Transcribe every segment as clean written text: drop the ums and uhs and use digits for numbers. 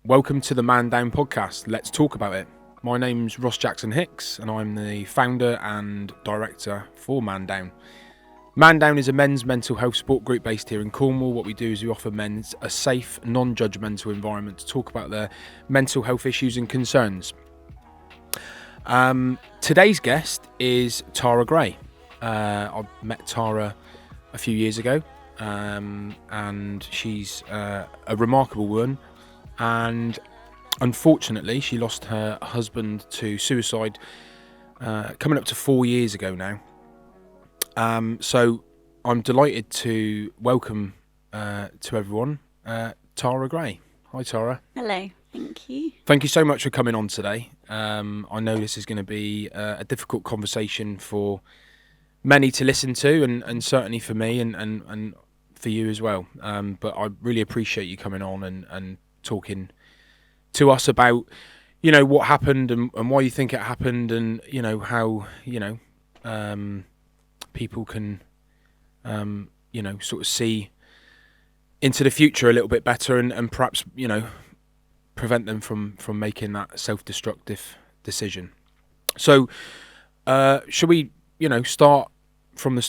Welcome to the Man Down podcast. Let's talk about it. My name's Ross Jackson-Hicks and I'm the founder and director for Man Down. Man Down is a men's mental health support group based here in Cornwall. What we do is we offer men a safe, non-judgmental environment to talk about their mental health issues and concerns. Today's guest is Tara Gray. I met Tara a few years ago and she's a remarkable woman. And unfortunately, she lost her husband to suicide coming up to 4 years ago now. So I'm delighted to welcome to everyone Tara Gray. Hi, Tara. Hello, thank you. Thank you so much for coming on today. I know this is going to be a difficult conversation for many to listen to, and certainly for me and for you as well. But I really appreciate you coming on and talking to us about, you know, what happened and why you think it happened, and you know how, you know, people can sort of see into the future a little bit better and perhaps, you know, prevent them from making that self-destructive decision. So should we, you know, start from the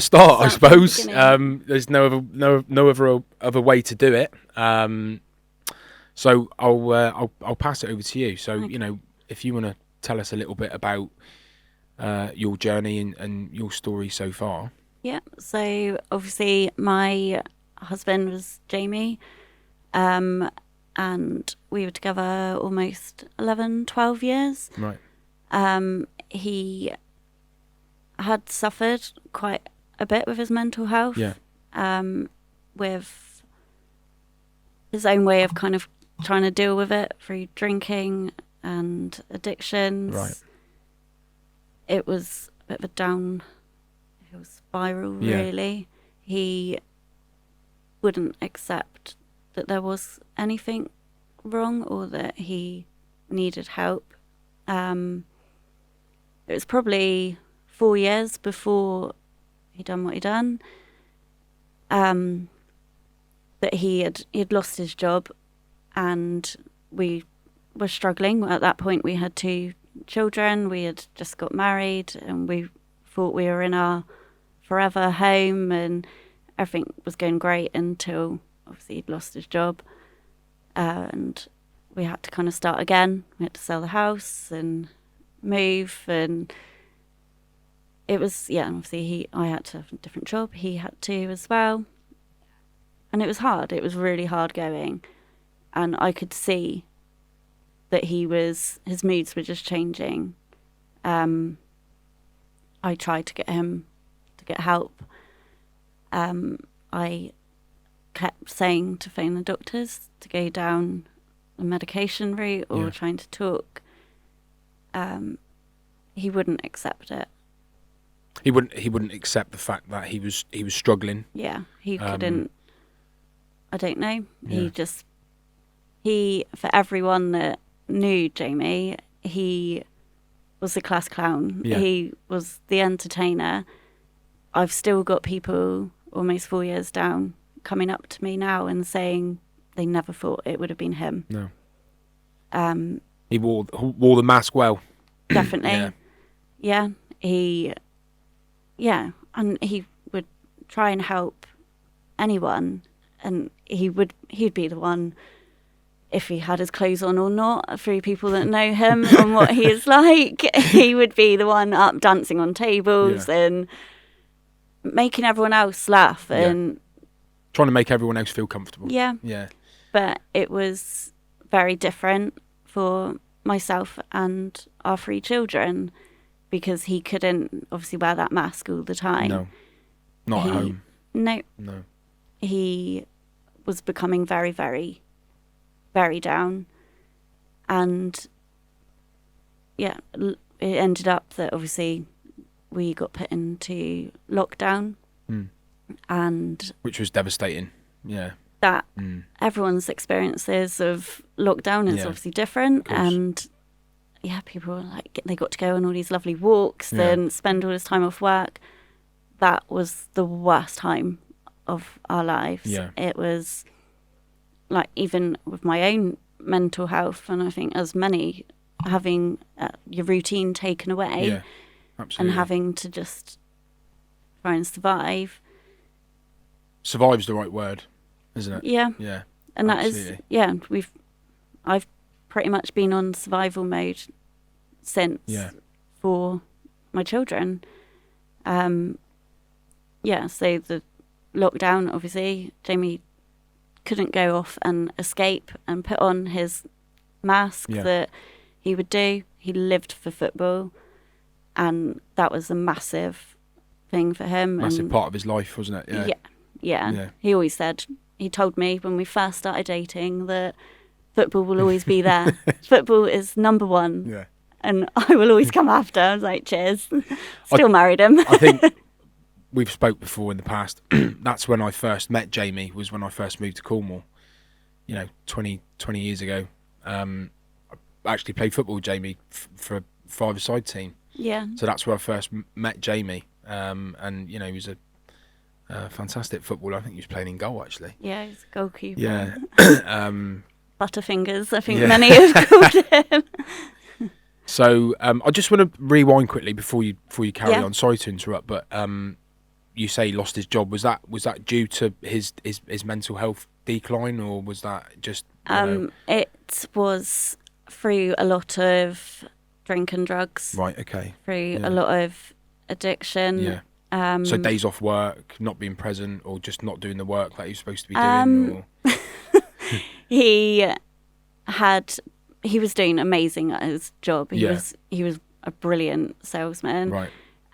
start, I suppose. There's no other way to do it. So I'll pass it over to you. So, you know, if you want to tell us a little bit about your journey and your story so far. Yeah, so obviously my husband was Jamie, and we were together almost 11, 12 years. Right. He had suffered quite a bit with his mental health. Yeah. With his own way of kind of trying to deal with it through drinking and addictions. Right. It was a bit of a downhill spiral, really. He wouldn't accept that there was anything wrong or that he needed help. It was probably 4 years before he'd done what he'd done. That he had lost his job, and we were struggling. At that point, we had 2 children. We had just got married, and we thought we were in our forever home, and everything was going great until obviously he'd lost his job, and we had to kind of start again. We had to sell the house and move, and it was, obviously I had to have a different job. He had to as well. And it was hard. It was really hard going. And I could see that his moods were just changing. I tried to get him to get help. I kept saying to phone the doctors to go down the medication route or trying to talk. He wouldn't accept it. He wouldn't accept the fact that he was struggling. Yeah, he couldn't. I don't know. Yeah. He for everyone that knew Jamie, he was the class clown. Yeah. He was the entertainer. I've still got people almost 4 years down coming up to me now and saying they never thought it would have been him. No. He wore the mask well. Definitely. And he would try and help anyone, and he'd be the one, if he had his clothes on or not, through people that know him and what he is like. He would be the one up dancing on tables and making everyone else laugh and trying to make everyone else feel comfortable. Yeah. Yeah. But it was very different for myself and our 3 children, because he couldn't obviously wear that mask all the time. No. Not at home. No. No. He was becoming very, very, very down. And it ended up that obviously we got put into lockdown. And which was devastating. Yeah. That everyone's experiences of lockdown is obviously different. And people were like, they got to go on all these lovely walks and spend all this time off work. That was the worst time of our lives. Yeah. It was like even with my own mental health, and I think as many, having your routine taken away, Yeah, and absolutely. having to just try and survive. Survive's the right word, isn't it? Yeah, Yeah, and that is, absolutely. yeah, I've pretty much been on survival mode since, Yeah, for my children. Yeah, so the lockdown, obviously, Jamie couldn't go off and escape and put on his mask yeah. that he would do. He lived for football, and that was a massive thing for him. Massive And part of his life, wasn't it? Yeah, yeah. yeah. He always said, he told me when we first started dating that football will always be there. Football is number one, Yeah. and I will always come after. I was like, cheers. I- Still married him. I think we've spoke before in the past. That's when I first met Jamie, was when I first moved to Cornwall, 20 years ago. I actually played football with Jamie for a five-a-side team. Yeah. So that's where I first met Jamie. And, he was a fantastic footballer. I think he was playing in goal, actually. Yeah, he's a goalkeeper. Yeah. Butterfingers, I think Yeah. many have called him. So I just want to rewind quickly before you carry Yeah. on. Sorry to interrupt, but you say he lost his job. Was that due to his mental health decline, or was that just It was through a lot of drink and drugs, right? Okay. through Yeah. a lot of addiction. Yeah. So days off work, not being present, or just not doing the work that he was supposed to be doing. Um, Or he was doing amazing at his job. He Yeah. was a brilliant salesman. right.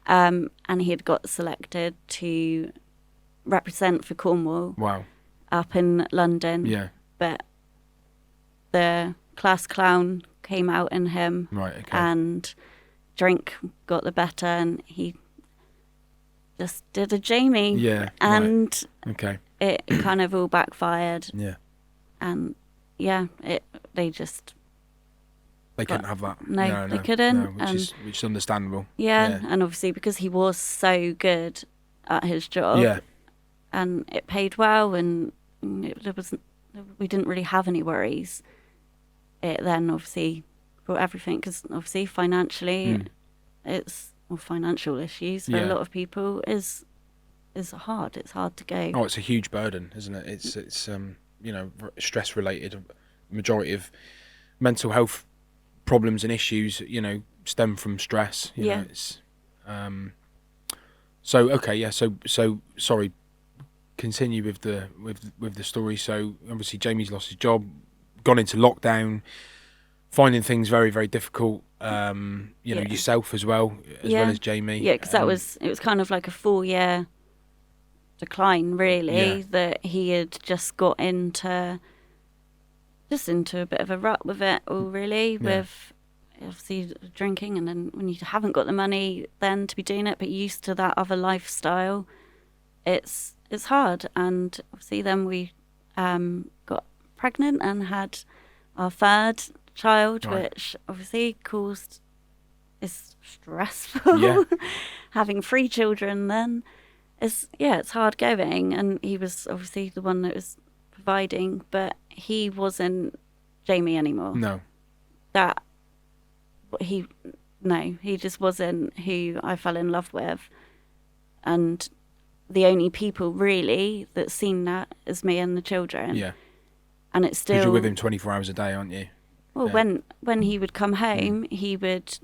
And he had got selected to represent for Cornwall Wow. up in London. Yeah. But the class clown came out in him, Right. Okay. and drink got the better, and he just did a Jamie. Yeah. And Right. Okay. it kind of all backfired. Yeah. And yeah, they just, They couldn't have that. No, they couldn't, No, which is understandable. yeah, and obviously because he was so good at his job, Yeah. and it paid well, and we didn't really have any worries. It then obviously brought everything, because obviously financially, financial issues for a Yeah. lot of people is hard. It's hard to go. Oh, it's a huge burden, isn't it? It's stress related. Majority of mental health problems and issues, stem from stress. You Yeah. know, it's so okay, yeah. So sorry. Continue with the story. So obviously Jamie's lost his job, gone into lockdown, finding things very, very difficult. Yeah. Yourself as well Yeah. as Jamie. Yeah, because it was kind of like a 4-year decline, really, Yeah. that he had just got into a bit of a rut with it all, really, with obviously drinking, and then when you haven't got the money then to be doing it, but you're used to that other lifestyle, it's hard. And obviously then we got pregnant and had our third child, Right. which obviously is stressful. Yeah. Having 3 children then it's hard going, and he was obviously the one that was providing, but he wasn't Jamie anymore. No. He just wasn't who I fell in love with, and the only people really that seen that is me and the children. Yeah. And it's Because still, you're with him 24 hours a day, aren't you? well, Yeah. when he would come home, he would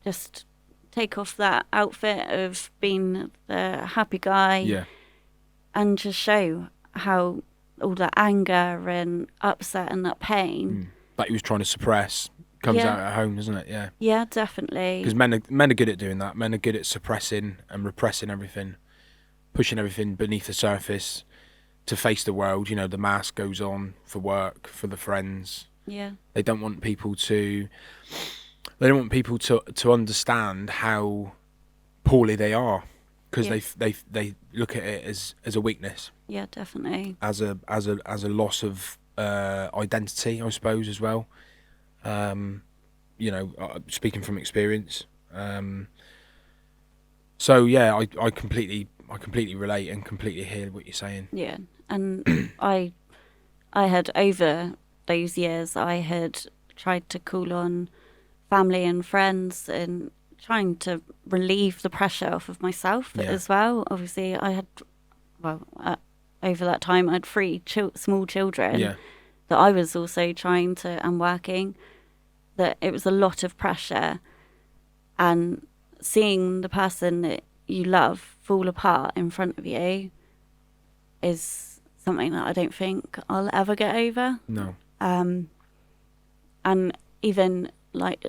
just take off that outfit of being the happy guy, Yeah. and just show how all that anger and upset and that pain. That he was trying to suppress comes Yeah. out at home, doesn't it? Yeah. Yeah, definitely. Because men are good at doing that. Men are good at suppressing and repressing everything, pushing everything beneath the surface to face the world. The mask goes on for work, for the friends. Yeah. They don't want people to understand how poorly they are, because Yeah. they look at it as a weakness, Yeah, definitely. as a loss of identity, I suppose, as well. Speaking from experience. So yeah, I completely relate and completely hear what you're saying. Yeah. And I had over those years, I had tried to call on family and friends and trying to relieve the pressure off of myself as well. Obviously, I had, over that time, I had 3 small children that I was also trying to, and working, that it was a lot of pressure. And seeing the person that you love fall apart in front of you is something that I don't think I'll ever get over. No. And even like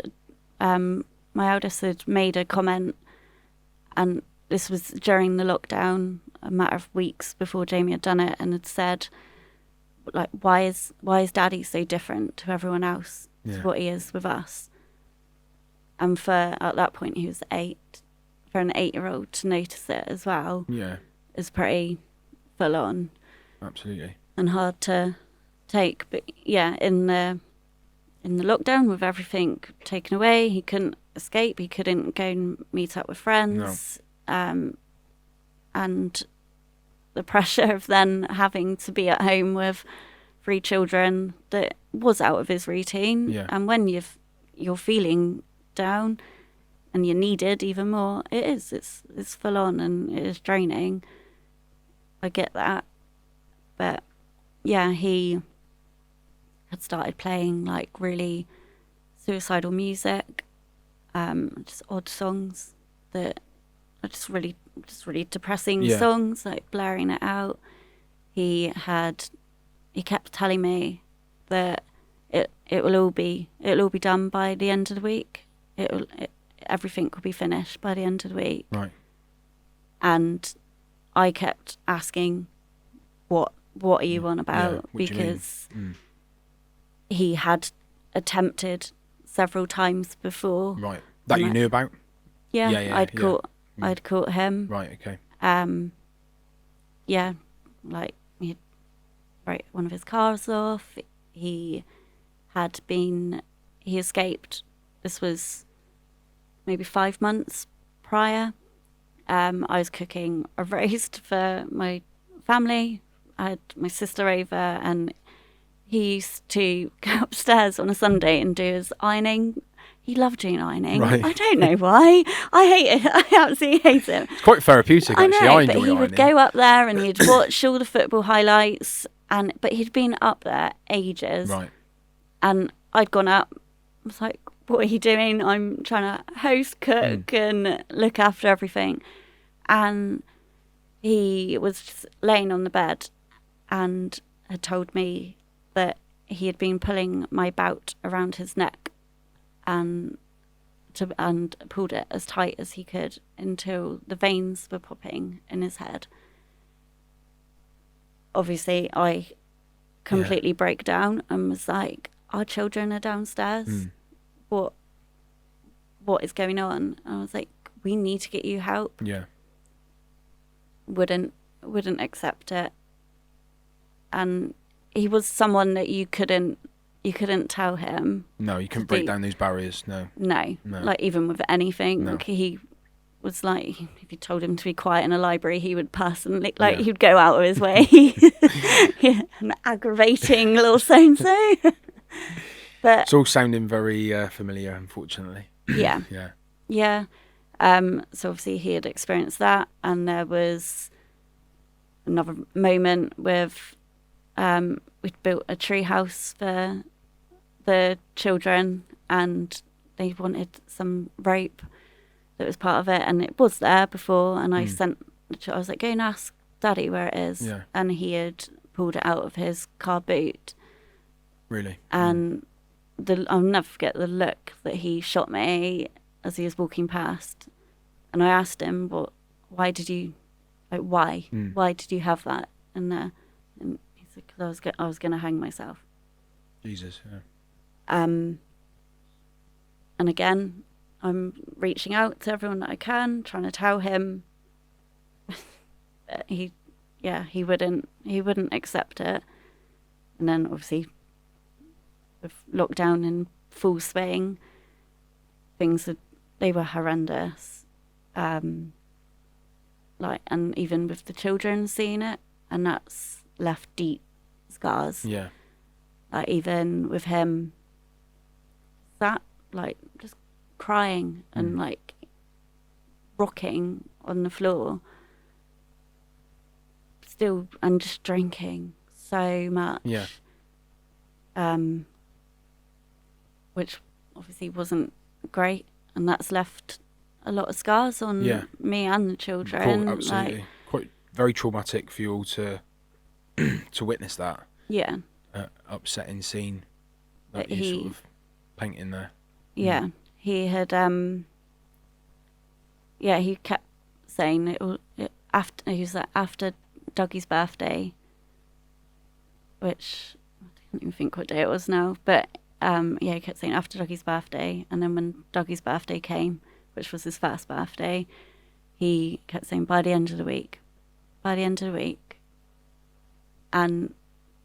my eldest had made a comment, and this was during the lockdown, a matter of weeks before Jamie had done it, and had said, like, why is Daddy so different to everyone else to what he is with us? And at that point he was 8. For an 8-year-old to notice it as well, is pretty full on. Absolutely. And hard to take. But in the lockdown, with everything taken away, he couldn't escape. He couldn't go and meet up with friends. No. And the pressure of then having to be at home with 3 children that was out of his routine. Yeah. And when you're feeling down and you're needed even more, it's full on and it is draining. I get that. But he had started playing like really suicidal music, just odd songs that are just really depressing songs, like blaring it out. He kept telling me that it'll all be done by the end of the week. Everything will be finished by the end of the week. Right. And I kept asking, what are you on about? Because he had attempted several times before. Right. That you knew about? Yeah. I'd caught him. Right, okay. Like he'd wrote one of his cars off. He escaped. This was maybe 5 months prior. I was cooking a roast for my family. I had my sister over, and he used to go upstairs on a Sunday and do his ironing. He loved doing ironing. Right. I don't know why. I hate it. I absolutely hate it. It's quite therapeutic, actually. I enjoy but he ironing. would go up there and he'd watch all the football highlights, but he'd been up there ages. Right. And I'd gone up. I was like, what are you doing? I'm trying to host, cook, and look after everything. And he was just laying on the bed and had told me that he had been pulling my bout around his neck and pulled it as tight as he could until the veins were popping in his head. Obviously, I completely broke down and was like, our children are downstairs. What is going on? And I was like, we need to get you help. Yeah. Wouldn't accept it. And he was someone that you couldn't tell him. No, you couldn't break down those barriers. No. Like even with anything. No. Like he was like, if you told him to be quiet in a library, he would personally, he'd go out of his way. An aggravating little so-and-so. But it's all sounding very familiar, unfortunately. Yeah. So obviously he had experienced that, and there was another moment with we'd built a tree house for the children, and they wanted some rope that was part of it, and it was there before, and I was like, go and ask Daddy where it is. And he had pulled it out of his car boot. Really? And I'll never forget the look that he shot me as he was walking past. And I asked him, why did you have that in there? And he said, because I was going to hang myself. Jesus, yeah. And again, I'm reaching out to everyone that I can, trying to tell him. He wouldn't accept it. And then obviously with lockdown in full swing, they were horrendous. And even with the children seeing it, and that's left deep scars. Yeah. Like even with him sat like just crying and like rocking on the floor still, and just drinking so much. Yeah. Which obviously wasn't great, and that's left a lot of scars on me and the children. Absolutely. Like, Quite very traumatic for you all to witness that. yeah. Upsetting scene that But you sort of painting there. Yeah. He had he kept saying after, he was like, after Dougie's birthday, which I don't even think what day it was now, but he kept saying after Dougie's birthday, and then when Dougie's birthday came, which was his first birthday, he kept saying by the end of the week, and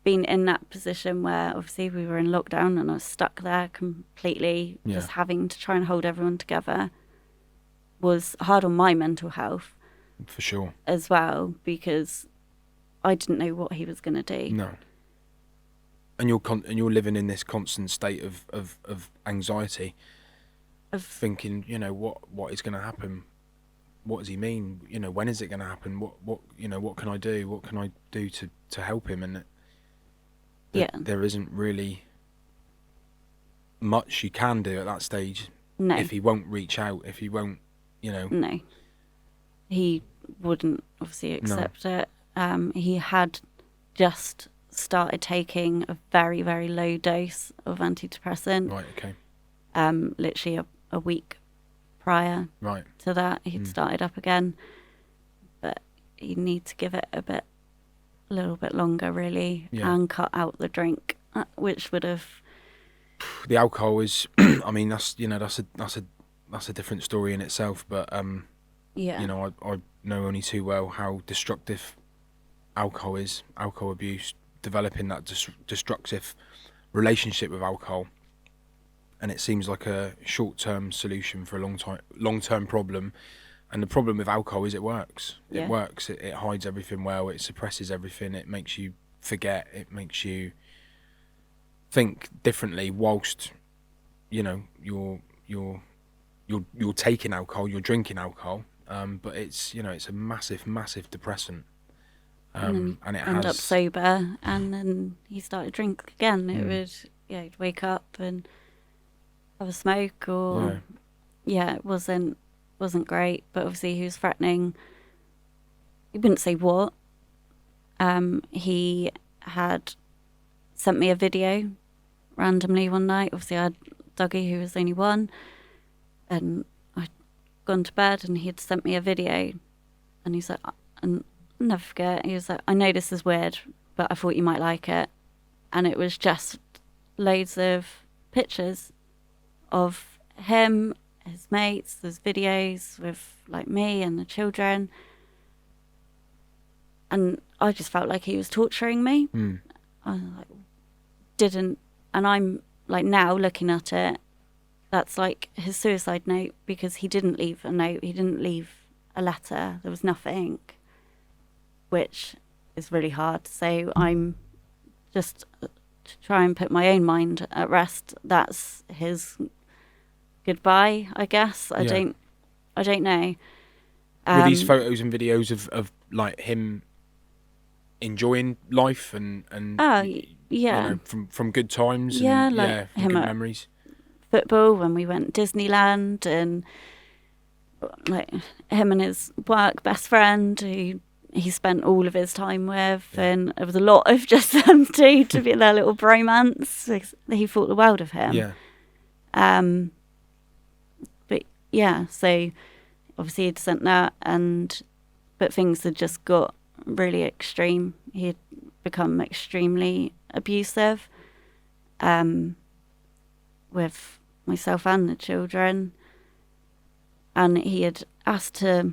being in that position where obviously we were in lockdown and I was stuck there completely, just having to try and hold everyone together, was hard on my mental health. For sure. As well, because I didn't know what he was going to do. No. And you're living in this constant state of anxiety, of thinking, you know, what is going to happen? What does he mean? You know, when is it going to happen? What you know, what can I do? What can I do to help him? And there isn't really much you can do at that stage. No. If he won't reach out, if he won't, you know. No. He wouldn't obviously accept it. He had just started taking a very, very low dose of antidepressant. Right, okay. Literally a week prior to that, he'd started up again. But you need to give it a little bit longer, really, and cut out the drink, which would have. The alcohol is, I mean, that's a different story in itself, but you know, I know only too well how destructive alcohol is, alcohol abuse, developing that destructive relationship with alcohol, and it seems like a short-term solution for a long-term problem. And the problem with alcohol is it works. It works. It hides everything well. It suppresses everything. It makes you forget. It makes you think differently whilst, you know, you're taking alcohol, you're drinking alcohol. But it's, you know, it's a massive, massive depressant. And it end up sober, and then he started drinking again. It would, he'd wake up and have a smoke, or it wasn't great. But obviously he was threatening. He wouldn't say what. He had sent me a video randomly one night. Obviously I had Dougie, who was only one, and I'd gone to bed, and he had sent me a video, and he's like, and I'll never forget, he was like, I know this is weird, but I thought you might like it. And it was just loads of pictures of him, his mates. There's videos with like me and the children, and I just felt like he was torturing me. I like, didn't, and I'm like, now looking at it, that's like his suicide note, because he didn't leave a note, he didn't leave a letter, there was nothing, which is really hard. So I'm just to try and put my own mind at rest. That's his goodbye, I guess. I don't know. Were these photos and videos of like him enjoying life and you know, from good times and like from him good at memories? Football, when we went Disneyland, and like him and his work best friend who he spent all of his time with, and it was a lot of just them two to be their little bromance. He thought the world of him. But so obviously he'd sent that, but things had just got really extreme. He had become extremely abusive with myself and the children, and he had asked to,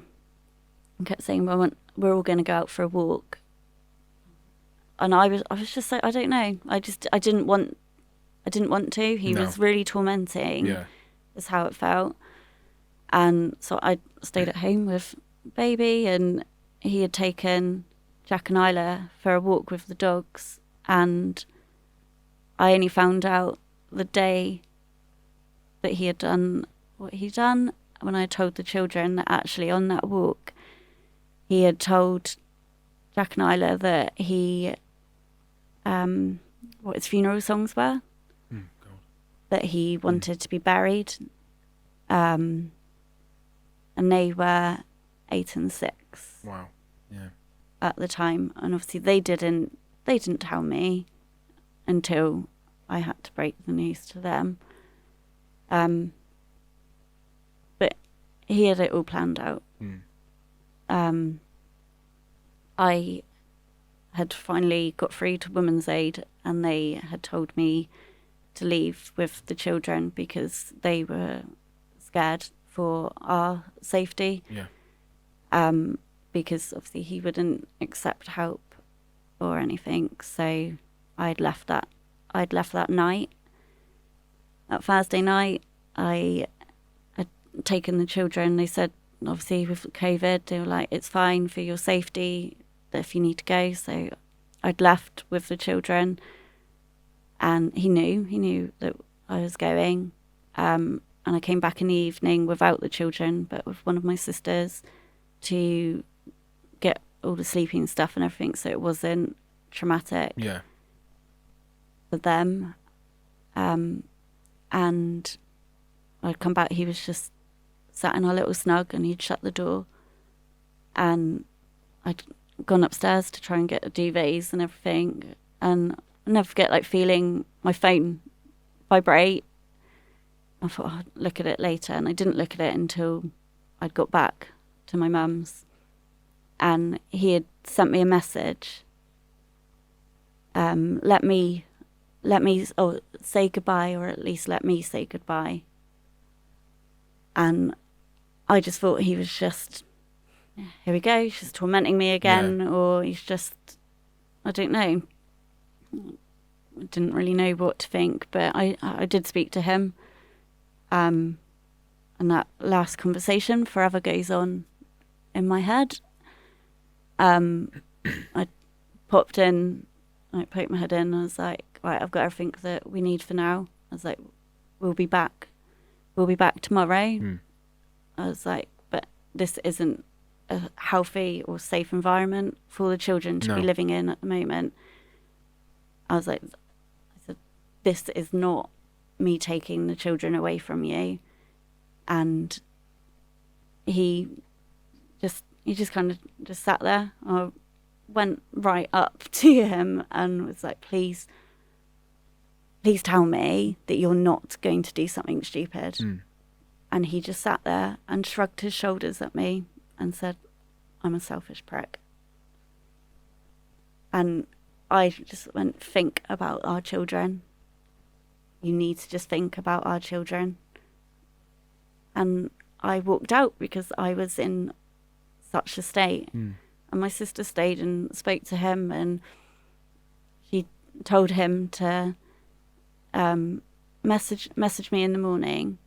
kept saying, well, we're all going to go out for a walk, and I was just like, I don't know, I didn't want to. He was really tormenting, is how it felt. And so I stayed at home with baby, and he had taken Jack and Isla for a walk with the dogs, And I only found out the day that he had done what he'd done when I told the children that actually on that walk he had told Jack and Isla that he, what his funeral songs were, God. that he wanted to be buried, and they were 8 and 6. Wow. Yeah. At the time, and obviously they didn't tell me until I had to break the news to them. But he had it all planned out. I had finally got through to Women's Aid, and they had told me to leave with the children because they were scared for our safety. Yeah. Because obviously he wouldn't accept help or anything. So I'd left that night. That Thursday night, I had taken the children. They said, obviously with COVID, they were like, it's fine for your safety if you need to go. So I'd left with the children, and he knew that I was going. And I came back in the evening without the children, but with one of my sisters to get all the sleeping stuff and everything, so it wasn't traumatic for them. And I'd come back, he was just sat in our little snug, and he'd shut the door, and I'd gone upstairs to try and get the duvets and everything, and I'll never forget like feeling my phone vibrate. I thought, I'll look at it later, and I didn't look at it until I'd got back to my mum's, and he had sent me a message. Let me say goodbye, or at least let me say goodbye. And I just thought he was just, here we go, he's just tormenting me again, or he's just, I don't know. I didn't really know what to think, but I did speak to him. And that last conversation forever goes on in my head. I popped in, I poked my head in, and I was like, right, I've got everything that we need for now. I was like, we'll be back tomorrow. I was like, but this isn't a healthy or safe environment for the children to be living in at the moment. I said, this is not me taking the children away from you. And he just kind of just sat there. I went right up to him and was like, please tell me that you're not going to do something stupid. And he just sat there and shrugged his shoulders at me and said, I'm a selfish prick. And I just went, think about our children. You need to just think about our children. And I walked out because I was in such a state. And my sister stayed and spoke to him, and she told him to message me in the morning,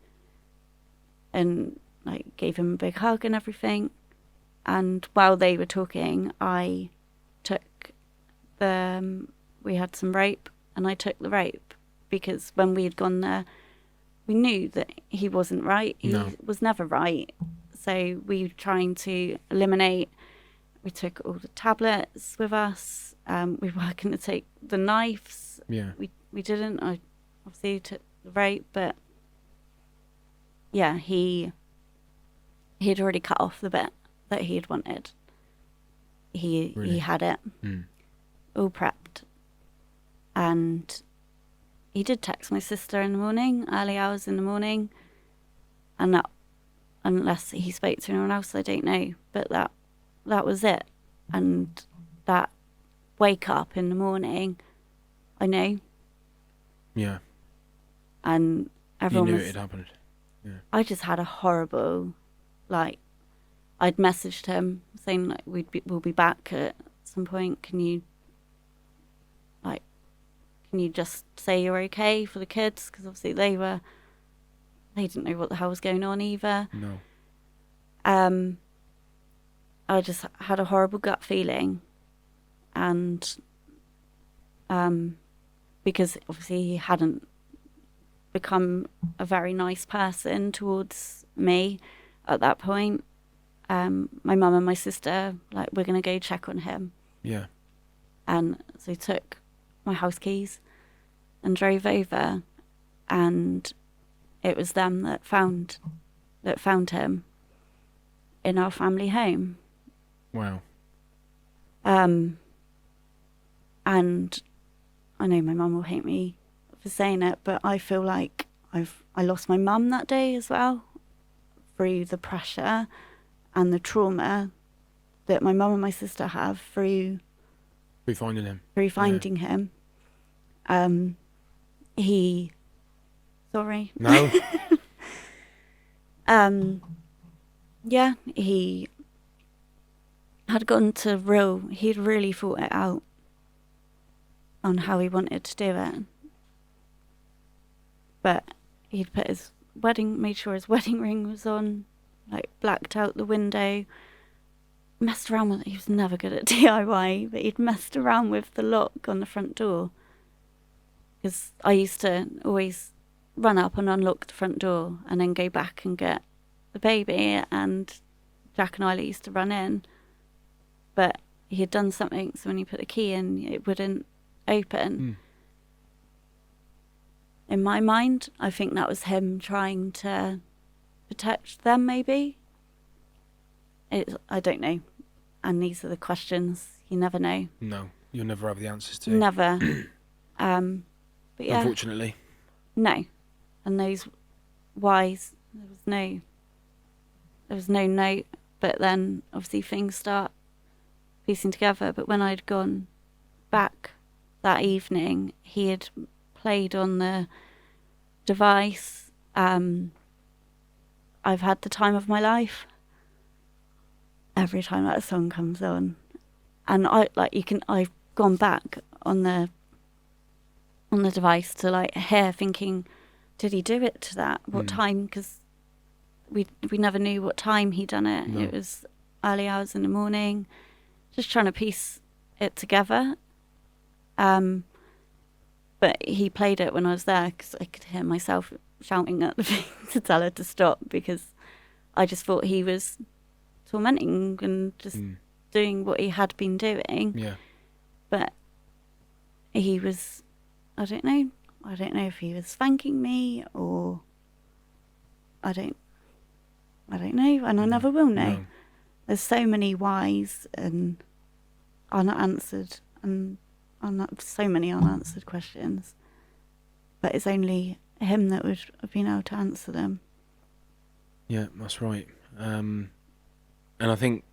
and like gave him a big hug and everything. And while they were talking, I took we had some rope, and I took the rope, because when we had gone there, we knew that he wasn't right. He was never right. So we were trying to eliminate. We took all the tablets with us. We were going to take the knives. We didn't. I obviously took the rope, but yeah, he had already cut off the bit that he had wanted. He had it all prepped, and he did text my sister in the morning, early hours in the morning, and that, unless he spoke to anyone else, I don't know, but that was it. And that wake up in the morning, I know. Yeah. And everyone you knew it had happened. Yeah. I just had a horrible, like, I'd messaged him saying like we'll be back at some point. Can you just say you're okay for the kids? Because obviously they didn't know what the hell was going on either. No. I just had a horrible gut feeling, and because obviously he hadn't become a very nice person towards me at that point. My mum and my sister, like, we're going to go check on him. Yeah. And so took my house keys and drove over, and it was them that found him in our family home. Wow. And I know my mum will hate me for saying it, but I feel like I lost my mum that day as well, through the pressure and the trauma that my mum and my sister have through finding him. He, sorry. No. Yeah, he had gone to he'd really thought it out on how he wanted to do it. But he'd made sure his wedding ring was on, like, blacked out the window, messed around with it. He was never good at DIY, but he'd messed around with the lock on the front door. Because I used to always run up and unlock the front door and then go back and get the baby, and Jack and Isla used to run in. But he had done something, so when he put the key in, it wouldn't open. In my mind, I think that was him trying to protect them, maybe. I don't know. And these are the questions you never know. No, you'll never have the answers to. Never. But yeah. Unfortunately. No. And those whys, there was no note. But then obviously things start piecing together. But when I'd gone back that evening, he had played on the device. I've had the time of my life. Every time that song comes on, and I've gone back on the device to, like, hear, thinking, did he do it to that? What time? Because we never knew what time he done it. No. It was early hours in the morning. Just trying to piece it together. But he played it when I was there, because I could hear myself shouting at the thing to tell her to stop, because I just thought he was tormenting and just doing what he had been doing. Yeah. But he was, I don't know if he was spanking me, or I don't know, and I never will know. No. There's so many whys and unanswered, and so many unanswered questions, but it's only him that would have been able to answer them. Yeah, that's right. And I think,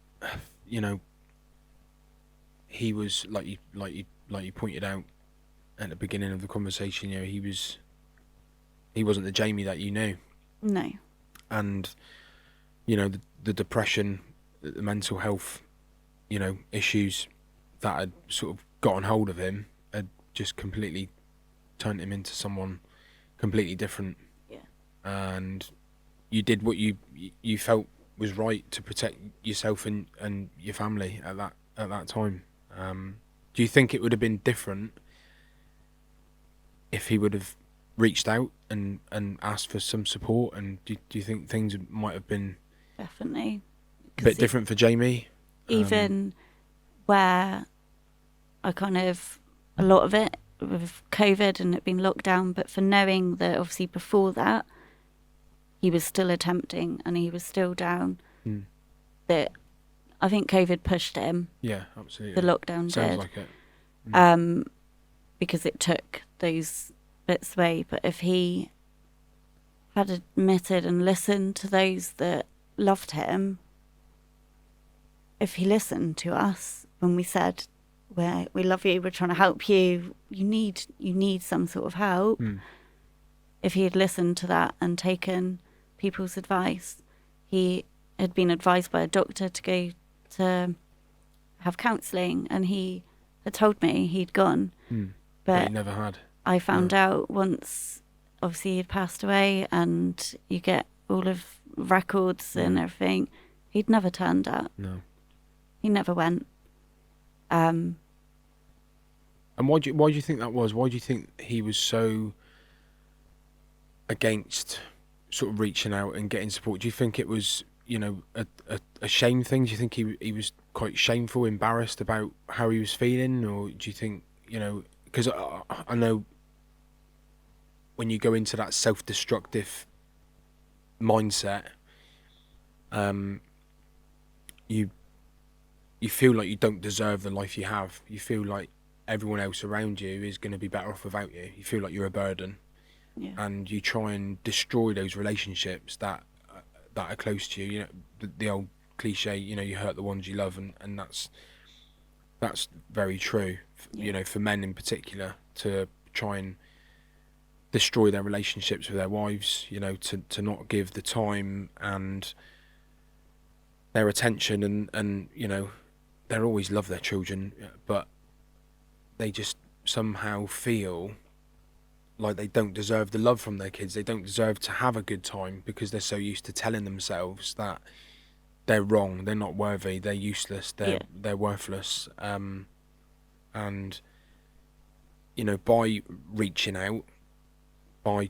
he was, like you pointed out at the beginning of the conversation, he wasn't the Jamie that you knew. No. And the depression, the mental health, issues that had sort of gotten hold of him had just completely turned him into someone completely different. Yeah. And you did what you felt was right to protect yourself and your family at that time. Do you think it would have been different if he would have reached out and asked for some support? And do you think things might have been definitely a bit different for Jamie? Even where I kind of, a lot of it with COVID and it being locked down, but for knowing that obviously before that he was still attempting and he was still down, that I think COVID pushed him. Yeah, absolutely. The lockdown Sounds did. like it. Because it took those bits away. But if he had admitted and listened to those that loved him, if he listened to us when we said, we love you, we're trying to help you, you need some sort of help. If he had listened to that and taken people's advice, he had been advised by a doctor to go to have counselling, and he had told me he'd gone. But he never had. I found out once, obviously he'd passed away, and you get all of records and everything. He'd never turned up. No. He never went. And And why do you think that was? Why do you think he was so against sort of reaching out and getting support? Do you think it was, a shame thing? Do you think he was quite shameful, embarrassed about how he was feeling, or do you think, because I know when you go into that self-destructive mindset, you feel like you don't deserve the life you have. You feel like everyone else around you is going to be better off without you. You feel like you're a burden, and you try and destroy those relationships that are close to you. The old cliche, you hurt the ones you love, and that's very true. For men in particular, to try and destroy their relationships with their wives, to not give the time and their attention, and they always love their children, but they just somehow feel like they don't deserve the love from their kids. They don't deserve to have a good time because they're so used to telling themselves that they're wrong, they're not worthy, they're useless, they're worthless. And by reaching out, by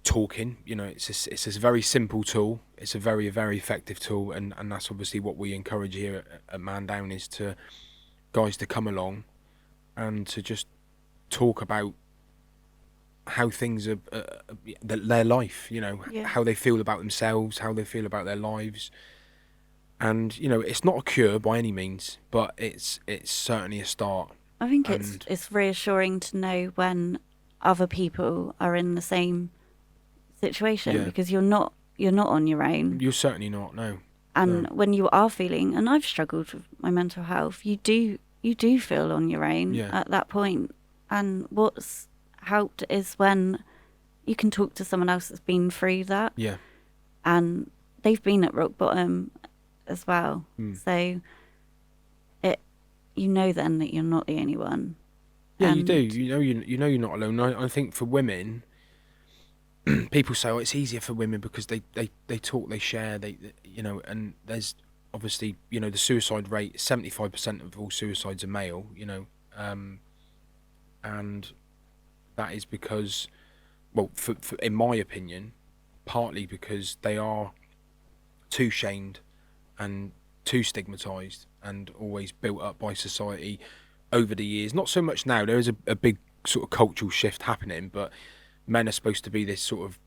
talking, it's a very simple tool. It's a very, very effective tool, and that's obviously what we encourage here at Man Down, is to guys to come along and to just talk about how things are, their life, how they feel about themselves, how they feel about their lives. And it's not a cure by any means, but it's certainly a start. I think it's reassuring to know when other people are in the same situation, because you're not on your own. You're certainly not, no. And when you are feeling, and I've struggled with my mental health, you do feel on your own at that point. And what's helped is when you can talk to someone else that's been through that. Yeah. And they've been at rock bottom as well. So then that you're not the only one. Yeah, you do. You're not alone. I think for women, people say, it's easier for women because they talk, they share, and there's obviously, the suicide rate, 75% of all suicides are male, and that is because, well, for in my opinion, partly because they are too shamed and too stigmatised and always built up by society over the years. Not so much now. There is a big sort of cultural shift happening, but men are supposed to be this sort of,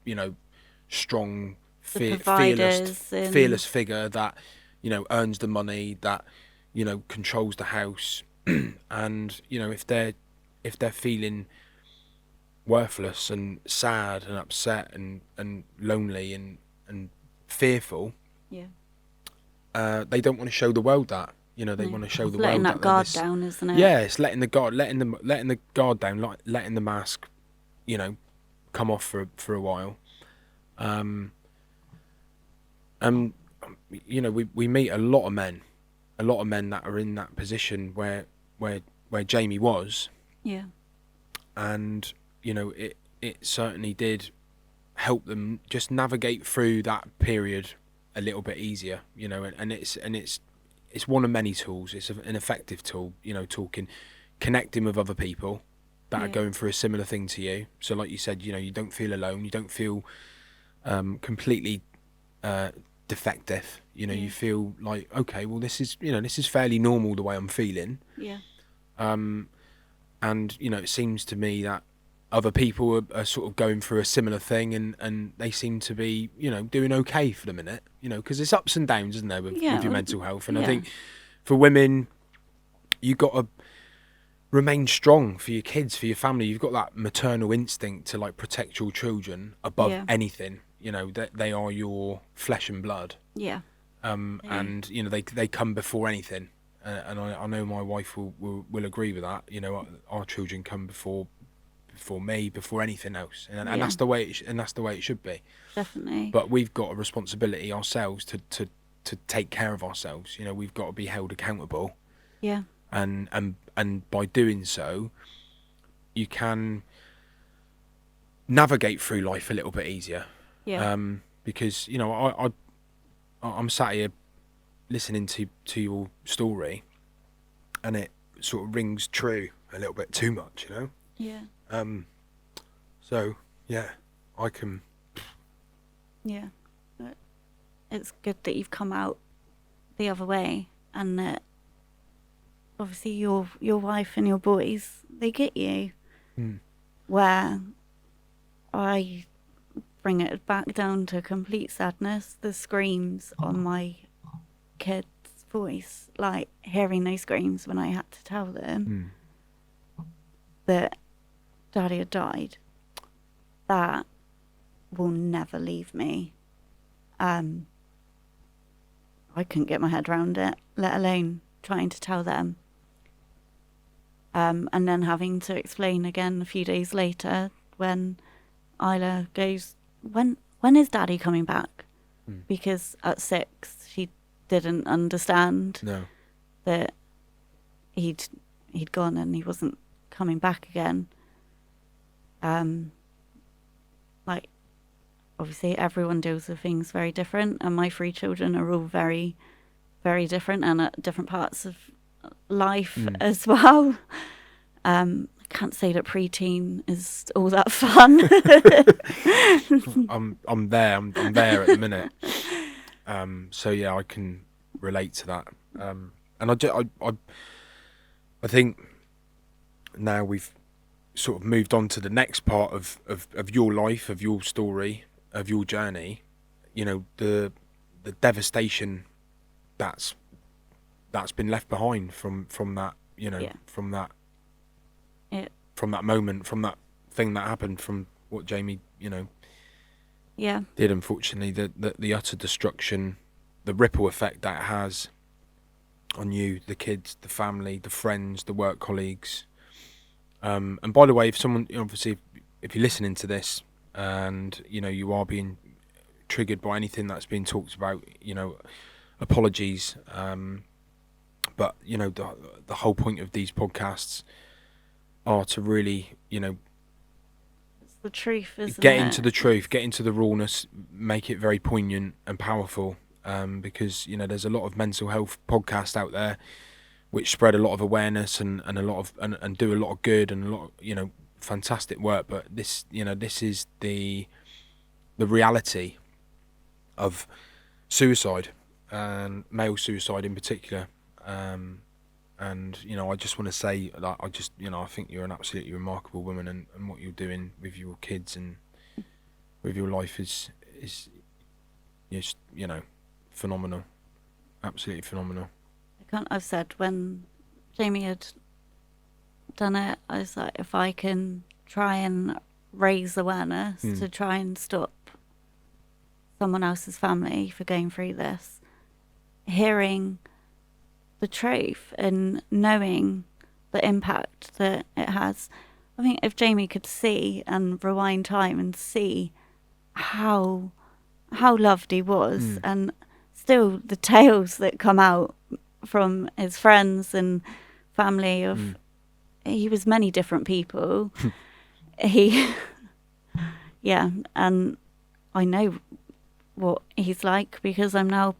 strong, fearless figure that, earns the money, that, controls the house. And, if they're feeling worthless and sad and upset and lonely and fearful, they don't want to show the world that. They want to show the letting world that guard down, isn't it? Yeah, it's letting the guard down, like letting the mask, come off for a while. We meet a lot of men that are in that position where Jamie was. Yeah. And it certainly did help them just navigate through that period a little bit easier, and it's one of many tools. It's an effective tool, connecting with other people that are going through a similar thing to you. So like you said, you don't feel alone, you don't feel completely defective, you feel like, okay, well, this is fairly normal the way I'm feeling. And it seems to me that other people are sort of going through a similar thing, and they seem to be, doing okay for the minute, because it's ups and downs, isn't there, with your mental health. And I think for women, you got to remain strong for your kids, for your family. You've got that maternal instinct to protect your children above anything. That they are your flesh and blood. And they come before anything. And I know my wife will agree with that. Our children come before me, before anything else, and that's the way it should be. Definitely. But we've got a responsibility ourselves to take care of ourselves. We've got to be held accountable. And by doing so, you can navigate through life a little bit easier. Because I'm sat here listening to your story, and it sort of rings true a little bit too much, you know. Yeah. So yeah, I can. Yeah. But it's good that you've come out the other way, and that obviously your wife and your boys, they get you. Where I bring it back down to complete sadness, the screams on my kid's voice, like hearing those screams when I had to tell them that Daddy had died, that will never leave me. I couldn't get my head around it, let alone trying to tell them. And then having to explain again a few days later when Isla goes, when is Daddy coming back? Because at 6 she didn't understand that he'd gone and he wasn't coming back again. Like, obviously everyone deals with things very different, and my 3 children are all very, very different and at different parts of life as well. I can't say that preteen is all that fun. I'm there at the minute. So yeah, I can relate to that. And I think now we've sort of moved on to the next part of your life, of your story, of your journey. You know, the devastation that's been left behind from that, you know, from that moment, from that thing that happened, from what Jamie, you know, did, unfortunately. The utter destruction, the ripple effect that it has on you, the kids, the family, the friends, the work colleagues. And by the way, if someone, obviously, if you're listening to this and, you know, you are being triggered by anything that's been talked about, you know, apologies. But, you know, the whole point of these podcasts are to really, you know, It's the truth, isn't get it? into the truth, get into the rawness, make it very poignant and powerful. Because, you know, there's a lot of mental health podcasts out there which spread a lot of awareness and a lot of and do a lot of good and a lot of, you know, fantastic work. But this, you know, this is the reality of suicide, and male suicide in particular. And, you know, I just want to say that I think you're an absolutely remarkable woman, and what you're doing with your kids and with your life is just, you know, phenomenal, absolutely phenomenal. I've said when Jamie had done it, I was like, if I can try and raise awareness to try and stop someone else's family for going through this, hearing the truth and knowing the impact that it has. I think if Jamie could see and rewind time and see how loved he was, and still the tales that come out from his friends and family of he was many different people. And I know what he's like because I've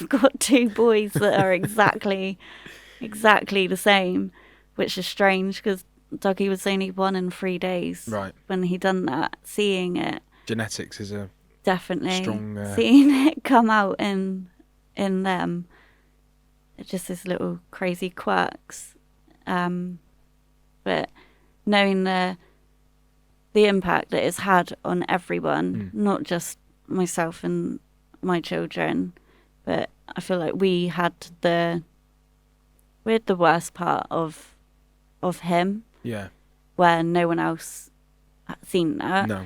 got 2 boys that are exactly the same, which is strange because Dougie was only 1 in 3 days when he done that. Seeing it, genetics is a definitely strong, seeing it come out in them. It's just this little crazy quirks, but knowing the impact that it's had on everyone, not just myself and my children, but I feel like we had the worst part of him, where no one else had seen that. No.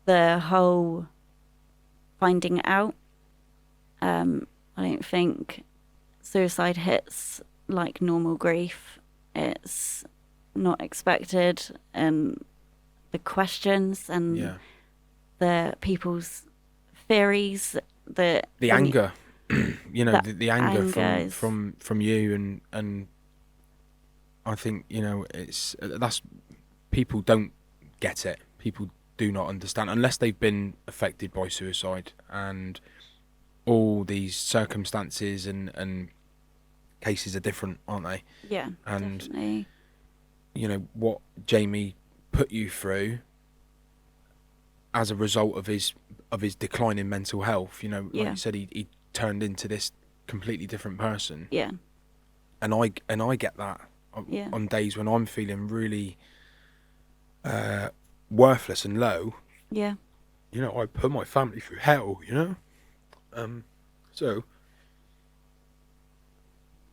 The whole finding out, I don't think suicide hits like normal grief. It's not expected, and the questions and the people's theories, the anger, you know, the anger from from you, and I think, you know, that's people don't get it. People do not understand unless they've been affected by suicide and all these circumstances and cases are different, aren't they? Yeah, And definitely. you know what Jamie put you through as a result of his decline in mental health. You know, like Yeah, you said, he turned into this completely different person, yeah, and I get that yeah, on days when I'm feeling really worthless and low. yeah, You know, I put my family through hell. You know, so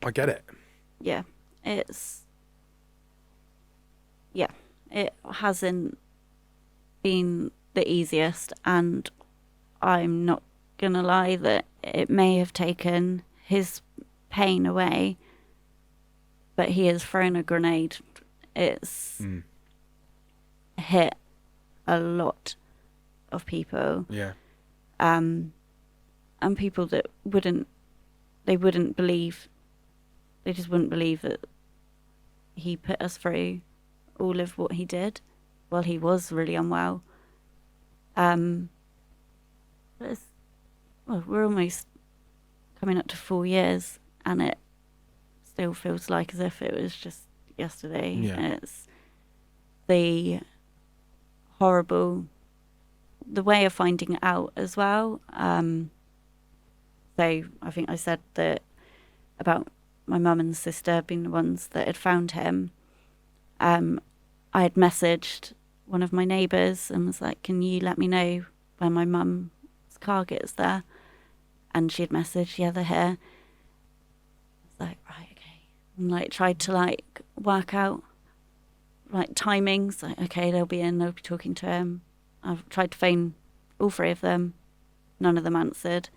I get it. yeah. It's yeah. It hasn't been the easiest, and I'm not gonna lie that it may have taken his pain away, but he has thrown a grenade. It's Mm. hit a lot of people, Yeah. and people that wouldn't believe, they just wouldn't believe that he put us through all of what he did while he was really unwell. But well, we're almost coming up to 4 years, and it still feels like as if it was just yesterday. Yeah. It's the horrible, the way of finding out as well. So I think I said that about my mum and sister being the ones that had found him. I had messaged one of my neighbours and was like, "Can you let me know when my mum's car gets there?" And she had messaged, "Yeah, they're here." I was like, right, okay. And like tried to like work out like timings. Like, okay, they'll be in. They'll be talking to him. I've tried to phone all three of them. None of them answered.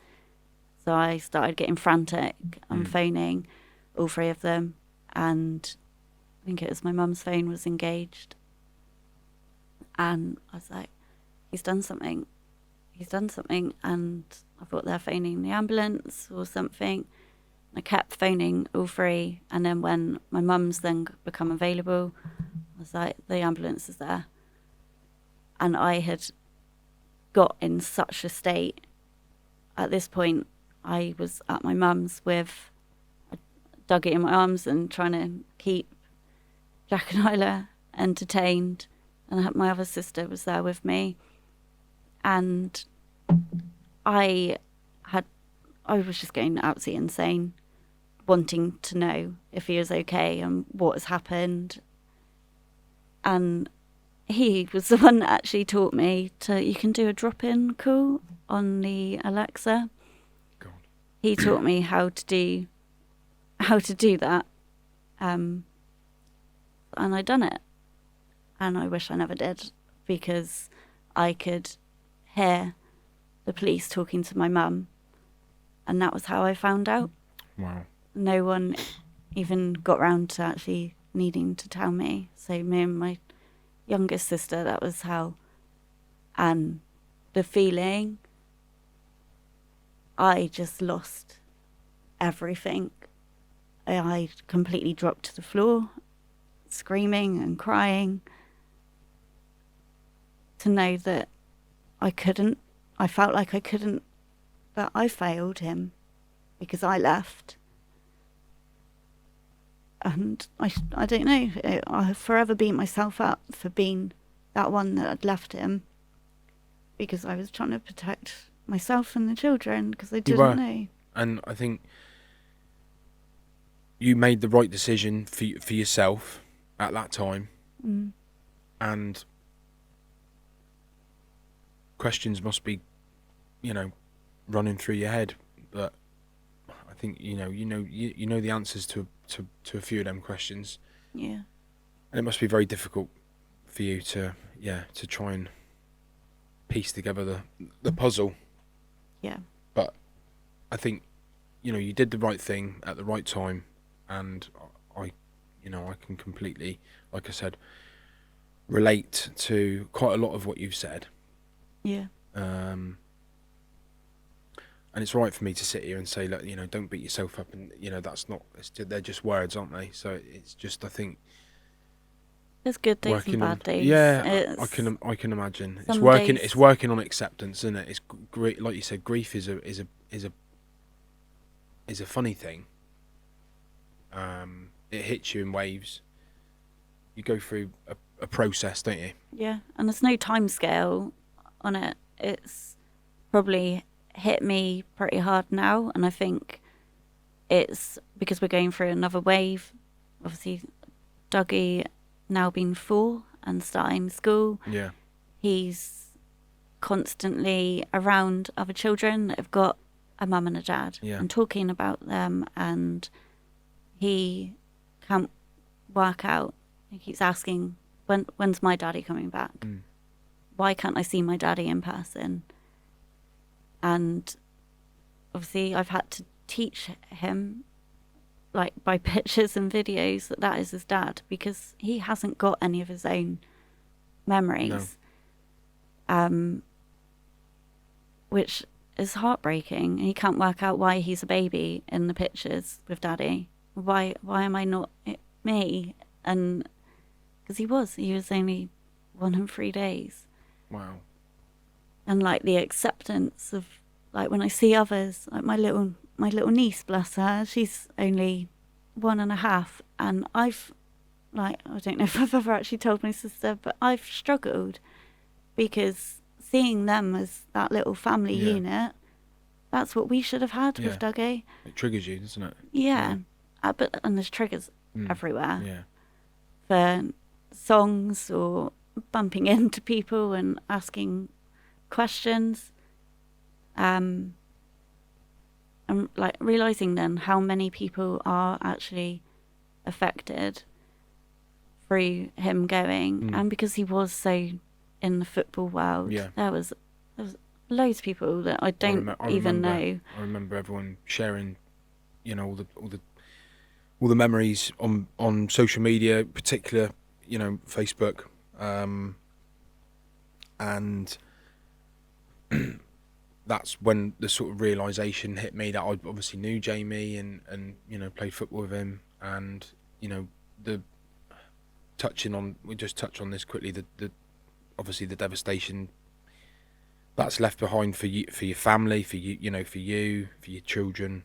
So I started getting frantic and phoning all three of them, and I think it was my mum's phone was engaged. And I was like, he's done something. He's done something. And I thought they're phoning the ambulance or something. I kept phoning all three. And then when my mum's then become available, I was like, the ambulance is there. And I had got in such a state. At this point, I was at my mum's with, I dug it in my arms and trying to keep Jack and Isla entertained. And my other sister was there with me. And I was just going absolutely insane, wanting to know if he was okay and what has happened. And he was the one that actually taught me you can do a drop-in call on the Alexa. God. He taught me how to do that. And I done it. And I wish I never did, because I could hear the police talking to my mum, and that was how I found out. Wow. No one even got round to actually needing to tell me. So me and my youngest sister, that was how. And the feeling, I just lost everything. I completely dropped to the floor, screaming and crying, to know that I felt like I couldn't, that I failed him because I left. And I don't know, I forever beat myself up for being that one that had left him, because I was trying to protect myself and the children, because I didn't know. And I think you made the right decision for yourself at that time. And questions must be, running through your head, but I think you know the answers to a few of them questions. Yeah. And it must be very difficult for you to try and piece together the puzzle. Yeah. But I think you did the right thing at the right time, and I can completely, like I said, relate to quite a lot of what you've said. Yeah. And it's right for me to sit here and say, look, don't beat yourself up, and that's not. They're just words, aren't they? So it's just, I think, there's good days and bad days. Yeah, I can imagine. It's working on acceptance, isn't it? It's great, like you said. Grief is a funny thing, It hits you in waves. You go through a process, don't you? Yeah, and there's no time scale on it. It's probably hit me pretty hard now, and I think it's because we're going through another wave. Obviously, Dougie now being 4 and starting school. Yeah. He's constantly around other children that have got a mum and a dad, Yeah. and talking about them, and he can't work out. He keeps asking, when's my daddy coming back? Mm. Why can't I see my daddy in person? And obviously I've had to teach him, like by pictures and videos, that is his dad, because he hasn't got any of his own memories. No. Which is heartbreaking. He can't work out why he's a baby in the pictures with daddy. Why am I not me? And because he was only 1 and 3 days. Wow. And like the acceptance of, like, when I see others, like my little niece, bless her, she's only 1.5, and I've, like, I don't know if I've ever actually told my sister, but I've struggled because seeing them as that little family unit, that's what we should have had with Dougie. It triggers you, doesn't it? Yeah. And there's triggers everywhere. Yeah. For songs or bumping into people and asking questions. And like realizing then how many people are actually affected through him going, and because he was so in the football world, there was loads of people that I don't even know. I remember everyone sharing, you know, all the memories on social media, particular, you know, Facebook, and that's when the sort of realization hit me that I obviously knew Jamie and you know, played football with him, and you know, we just touch on this quickly, the obviously the devastation that's left behind for you, for your family, for you, you know, for your children,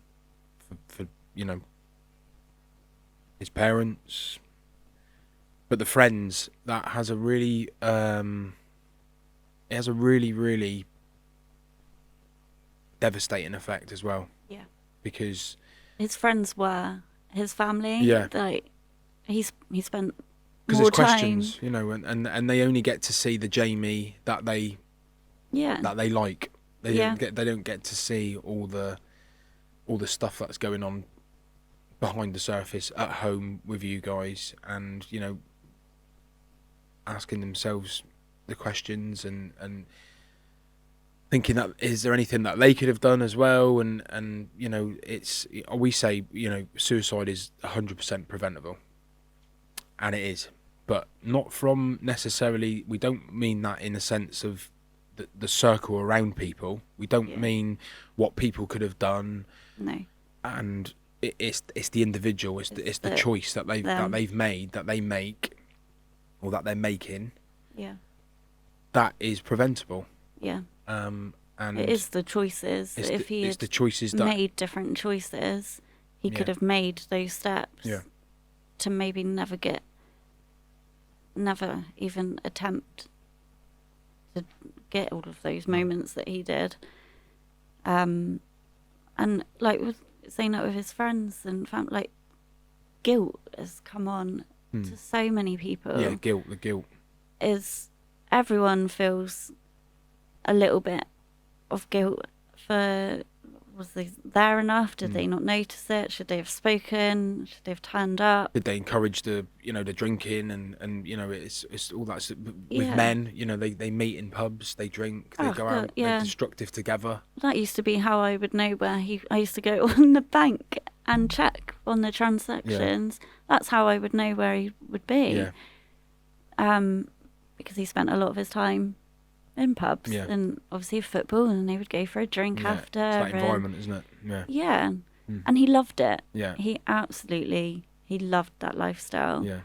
for you know, his parents, but the friends, that has a really it has a really devastating effect as well. Yeah. Because his friends were his family. Yeah. Like he spent because more there's questions, you know, and they only get to see the Jamie that they like. They don't get to see all the stuff that's going on behind the surface at home with you guys, and you know, asking themselves the questions and thinking that is there anything that they could have done as well, and you know, we say, you know, suicide is 100% preventable, and it is, but not from necessarily, we don't mean that in a sense of the circle around people. We don't mean what people could have done. No. And it's the individual, it's the choice that they've made, that they make, or that they're making. Yeah. That is preventable. Yeah. And it is the choices. If he had the choices made different choices, he could have made those steps to maybe never even attempt to get all of those moments that he did. And like saying that with his friends and family, like guilt has come on to so many people. Yeah, the guilt is, everyone feels a little bit of guilt for, was they there enough? Did they not notice it? Should they have spoken? Should they have turned up? Did they encourage the drinking and you know, it's all that with men, you know, they meet in pubs, they drink, they go out, they're destructive together. That used to be how I would know where I used to go on the bank and check on the transactions. That's how I would know where he would be. Because he spent a lot of his time in pubs and obviously football, and they would go for a drink after. It's that environment, isn't it? Yeah. And he loved it. Yeah. He loved that lifestyle. Yeah.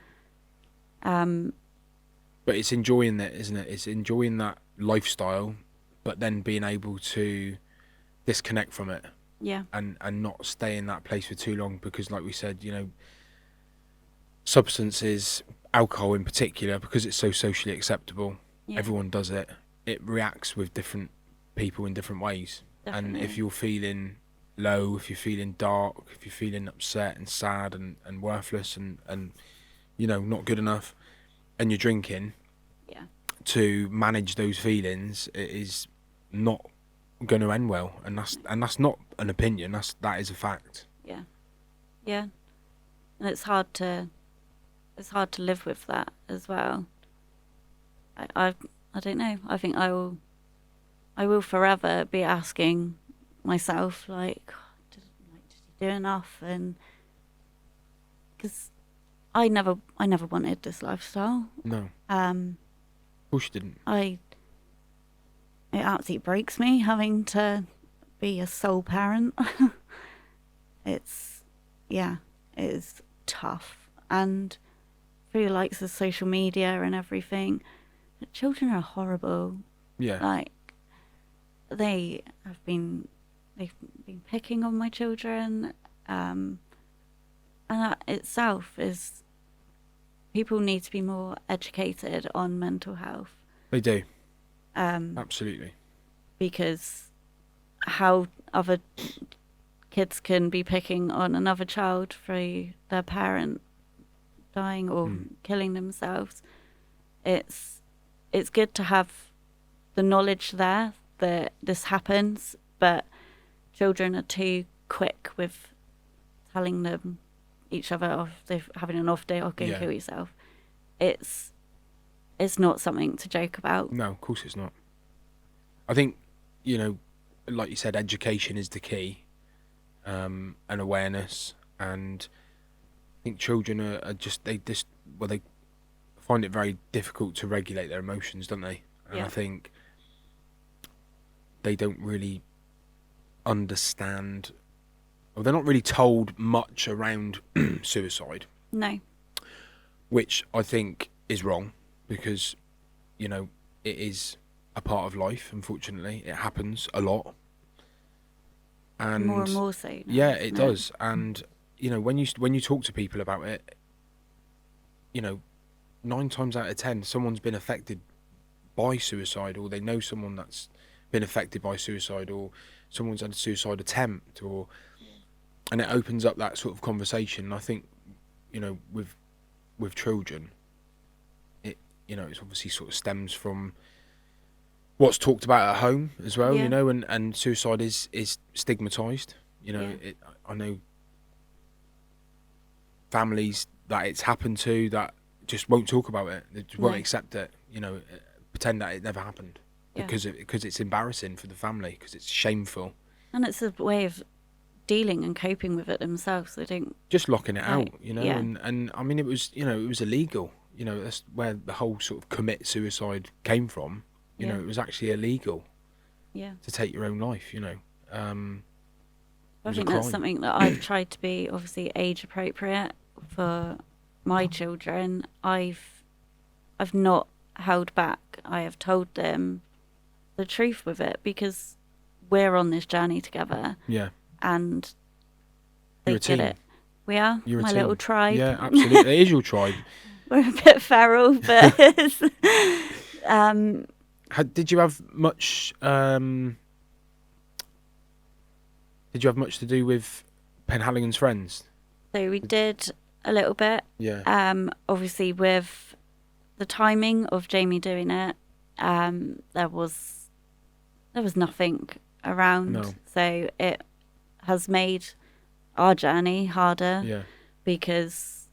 But it's enjoying that, isn't it? It's enjoying that lifestyle, but then being able to disconnect from it. Yeah. And not stay in that place for too long, because like we said, you know, substances, alcohol in particular, because it's so socially acceptable, Yeah, everyone does it. It reacts with different people in different ways. And if definitely. you're feeling low, if you're feeling dark, if you're feeling upset and sad and worthless and not good enough, and you're drinking Yeah, to manage those feelings, it is not going to end well. And that's not an opinion. That is a fact. yeah, yeah. And it's hard to live with that as well. I don't know. I think I will forever be asking myself, like, did you do enough? And because I never wanted this lifestyle. No, Um, of course you didn't. it absolutely breaks me having to be a sole parent. It's, yeah, it is tough. And through the likes of social media and everything, the children are horrible. Yeah, Like, they they've been picking on my children. Um, and that itself is, people need to be more educated on mental health. they do. Um, Absolutely. because how other kids can be picking on another child through their parent dying or killing themselves. It's good to have the knowledge there that this happens, but children are too quick with telling them each other off, they're having an off day, or go and Yeah. kill yourself. It's not something to joke about. No, of course it's not. I think, like you said, education is the key, and awareness. And I think children are they find it very difficult to regulate their emotions, don't they? And Yeah. I think they don't really understand, or they're not really told much around suicide, No. which I think is wrong, because it is a part of life. Unfortunately, it happens a lot, and More and more so now, yeah, isn't it does. And when you talk to people about it, 9 times out of 10, someone's been affected by suicide, or they know someone that's been affected by suicide, or someone's had a suicide attempt, and it opens up that sort of conversation. And I think with children, it's obviously sort of stems from what's talked about at home as well. Yeah. And suicide is stigmatized. Yeah. I know families that it's happened to that just won't talk about it. They just won't No. accept it. Pretend that it never happened, Yeah. because it's embarrassing for the family, because it's shameful. And it's a way of dealing and coping with it themselves. They don't. Just locking it Right, out, yeah. and I mean, it was illegal. That's where the whole sort of commit suicide came from. Yeah. It was actually illegal Yeah. to take your own life. It I was a think that's crime. something that I've tried to be obviously age appropriate for my children. I've not held back. I have told them the truth with it, because we're on this journey together, Yeah, and they you're a get team. it. We are You're a my team. little tribe. Yeah, absolutely. It is your tribe. We're a bit feral, but um, Did you have much? Did you have much to do with Penhallingan's friends? so we did a little bit. Yeah. Obviously, with the timing of Jamie doing it, there was nothing around, No. so it has made our journey harder, Yeah. because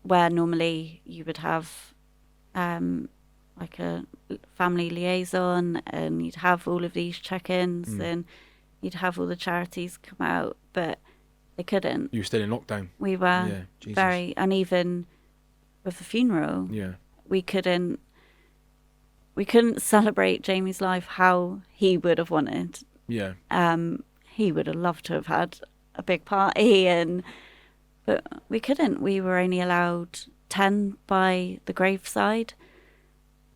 where normally you would have like a family liaison, and you'd have all of these check-ins, and you'd have all the charities come out, but they couldn't. You were still in lockdown. We were Yeah. Jesus. and even with the funeral, Yeah. we couldn't celebrate Jamie's life how he would have wanted. Yeah. He would have loved to have had a big party, but we couldn't. We were only allowed 10 by the graveside.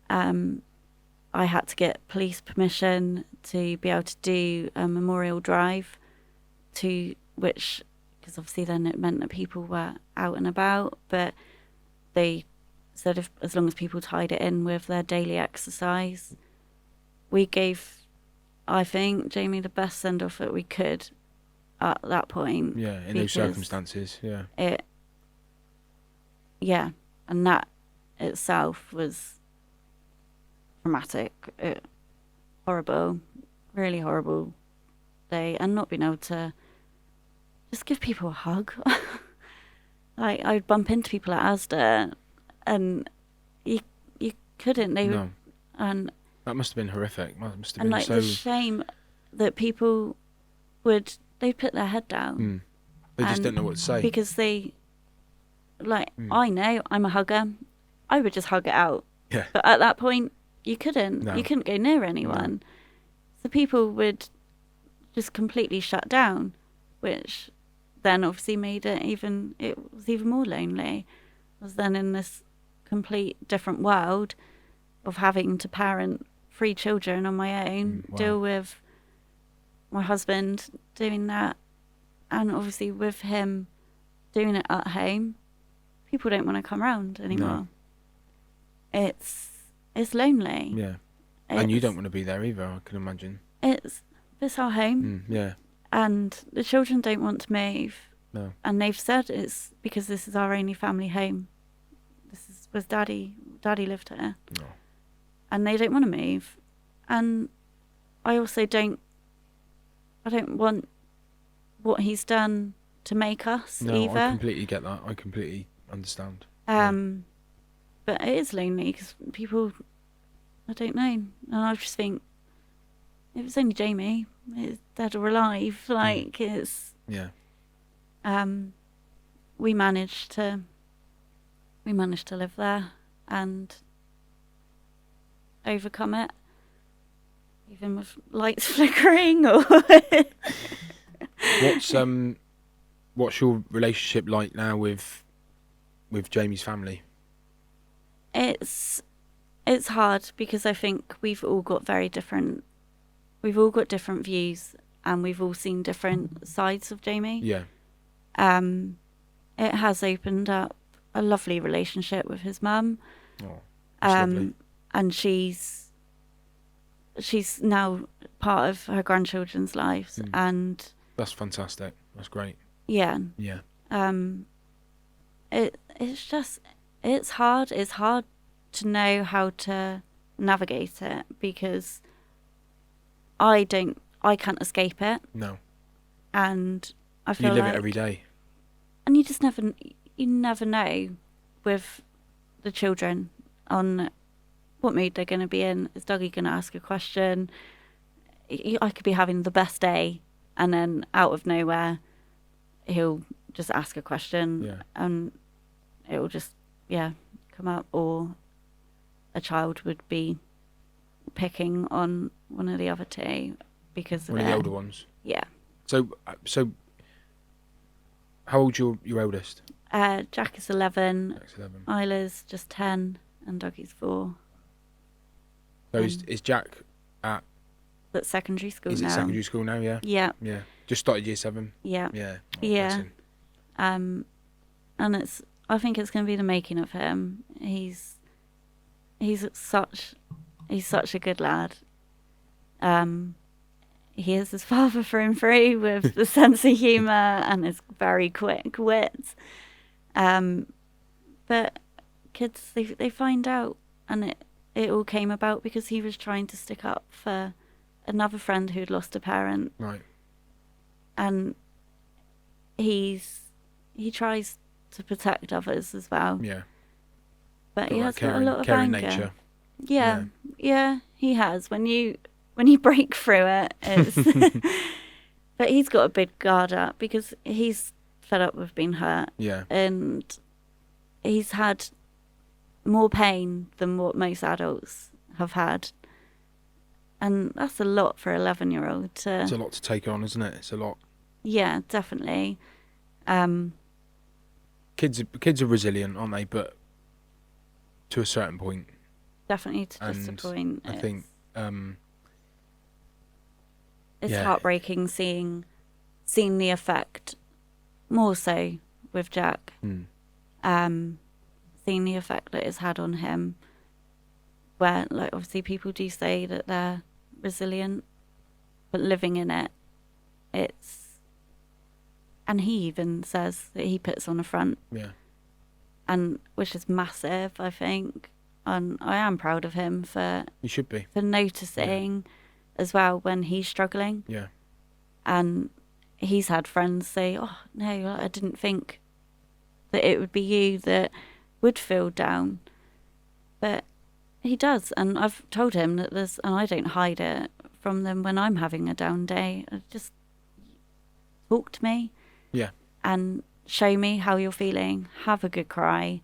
I had to get police permission to be able to do a memorial drive, because obviously then it meant that people were out and about. But they said if as long as people tied it in with their daily exercise, we gave, I think, Jamie the best send off that we could at that point. Yeah, in those circumstances. Yeah. And that itself was traumatic, horrible, really horrible day, and not being able to just give people a hug. Like, I'd bump into people at Asda, and you couldn't. They No. would, and That must have been horrific. Must have and been like so. the shame that people they'd put their head down. They just don't know what to say. Because they, like, I know I'm a hugger. I would just hug it out. Yeah. But at that point, you couldn't. No. You couldn't go near anyone. No. So people would just completely shut down, which then obviously made it was even more lonely. I was then in this complete different world of having to parent 3 children on my own, Wow. deal with my husband doing that, and obviously with him doing it at home, people don't want to come round anymore. No. It's lonely. Yeah. And you don't want to be there either, I can imagine. It's our home. Yeah. And the children don't want to move. No. And they've said it's because this is our only family home. This is with Daddy. Daddy lived here. No. And they don't want to move. And I also don't want what he's done to make us either. I completely get that. I completely understand. But it is lonely because people, I don't know. And I just think, if it's only Jamie, it's dead or alive. Like, it's... Yeah. We managed to live there and overcome it, even with lights flickering. Or what's your relationship like now with Jamie's family? It's hard because I think we've all got different views, and we've all seen different sides of Jamie. Yeah. It has opened up a lovely relationship with his mum. Oh, that's lovely. And she's now part of her grandchildren's lives, and that's fantastic. That's great. Yeah. Yeah. It's hard. It's hard to know how to navigate it because I can't escape it. No. And I feel you live it every day. And you never know with the children on what mood they're going to be in. Is Dougie going to ask a question? I could be having the best day, and then out of nowhere, he'll just ask a question, and it will just come up, or a child would be picking on one of the other 2 because of one of the older ones. Yeah. So how old's your eldest? Jack is 11. Jack's 11. Isla's just 10, and Dougie's 4. So is Jack at secondary school now? Is it secondary school now? Yeah. Yeah. Yeah. Just started year 7. Yeah. Yeah. Oh, yeah. And I think it's going to be the making of him. He's such a good lad. He is his father through and through with the sense of humour and his very quick wit. But kids, they find out, and it all came about because he was trying to stick up for another friend who'd lost a parent. Right. And he tries to protect others as well. Yeah. But he has got a lot of caring anger. nature. Yeah, he has. When you break through it, it's but he's got a big guard up because he's fed up with being hurt. Yeah. And he's had more pain than what most adults have had. And that's a lot for an 11-year-old to... It's a lot to take on, isn't it? It's a lot. Yeah, definitely. Kids are resilient, aren't they? But to a certain point. Definitely to just a point. I think... it's heartbreaking seeing the effect, more so with Jack. seen the effect that it's had on him, where, like, obviously people do say that they're resilient, but living in it, and he even says that he puts on a front. Yeah. And which is massive, I think. And I am proud of him for You should be. for noticing as well when he's struggling. Yeah. And he's had friends say, "Oh no, I didn't think that it would be you that would feel down," but he does. And I've told him that and I don't hide it from them when I'm having a down day. Just talk to me. Yeah. And show me how you're feeling. Have a good cry.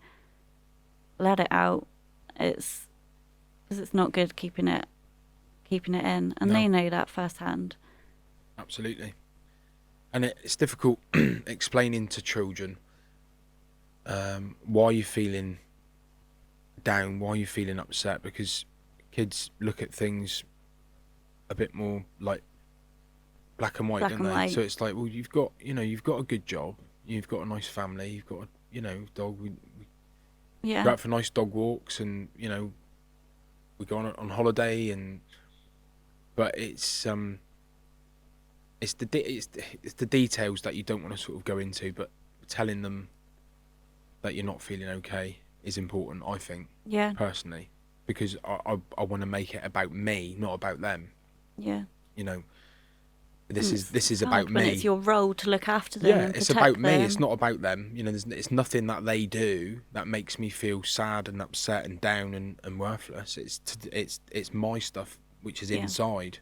Let it out. Because it's not good keeping it in, and they know that firsthand. Absolutely. And it's difficult explaining to children why you're feeling down, why you're feeling upset, because kids look at things a bit more like black and white, don't they? White. So it's like, well, you've got a good job, you've got a nice family, you've got a dog. We go out for nice dog walks, and we go on holiday, but it's the details that you don't want to sort of go into, but telling them that you're not feeling okay is important, I think. Yeah. Personally, because I want to make it about me, not about them. Yeah. This is hard about when me. It's your role to look after them. Yeah, and it's protect about me. them. It's not about them. It's nothing that they do that makes me feel sad and upset and down and worthless. It's my stuff which is inside.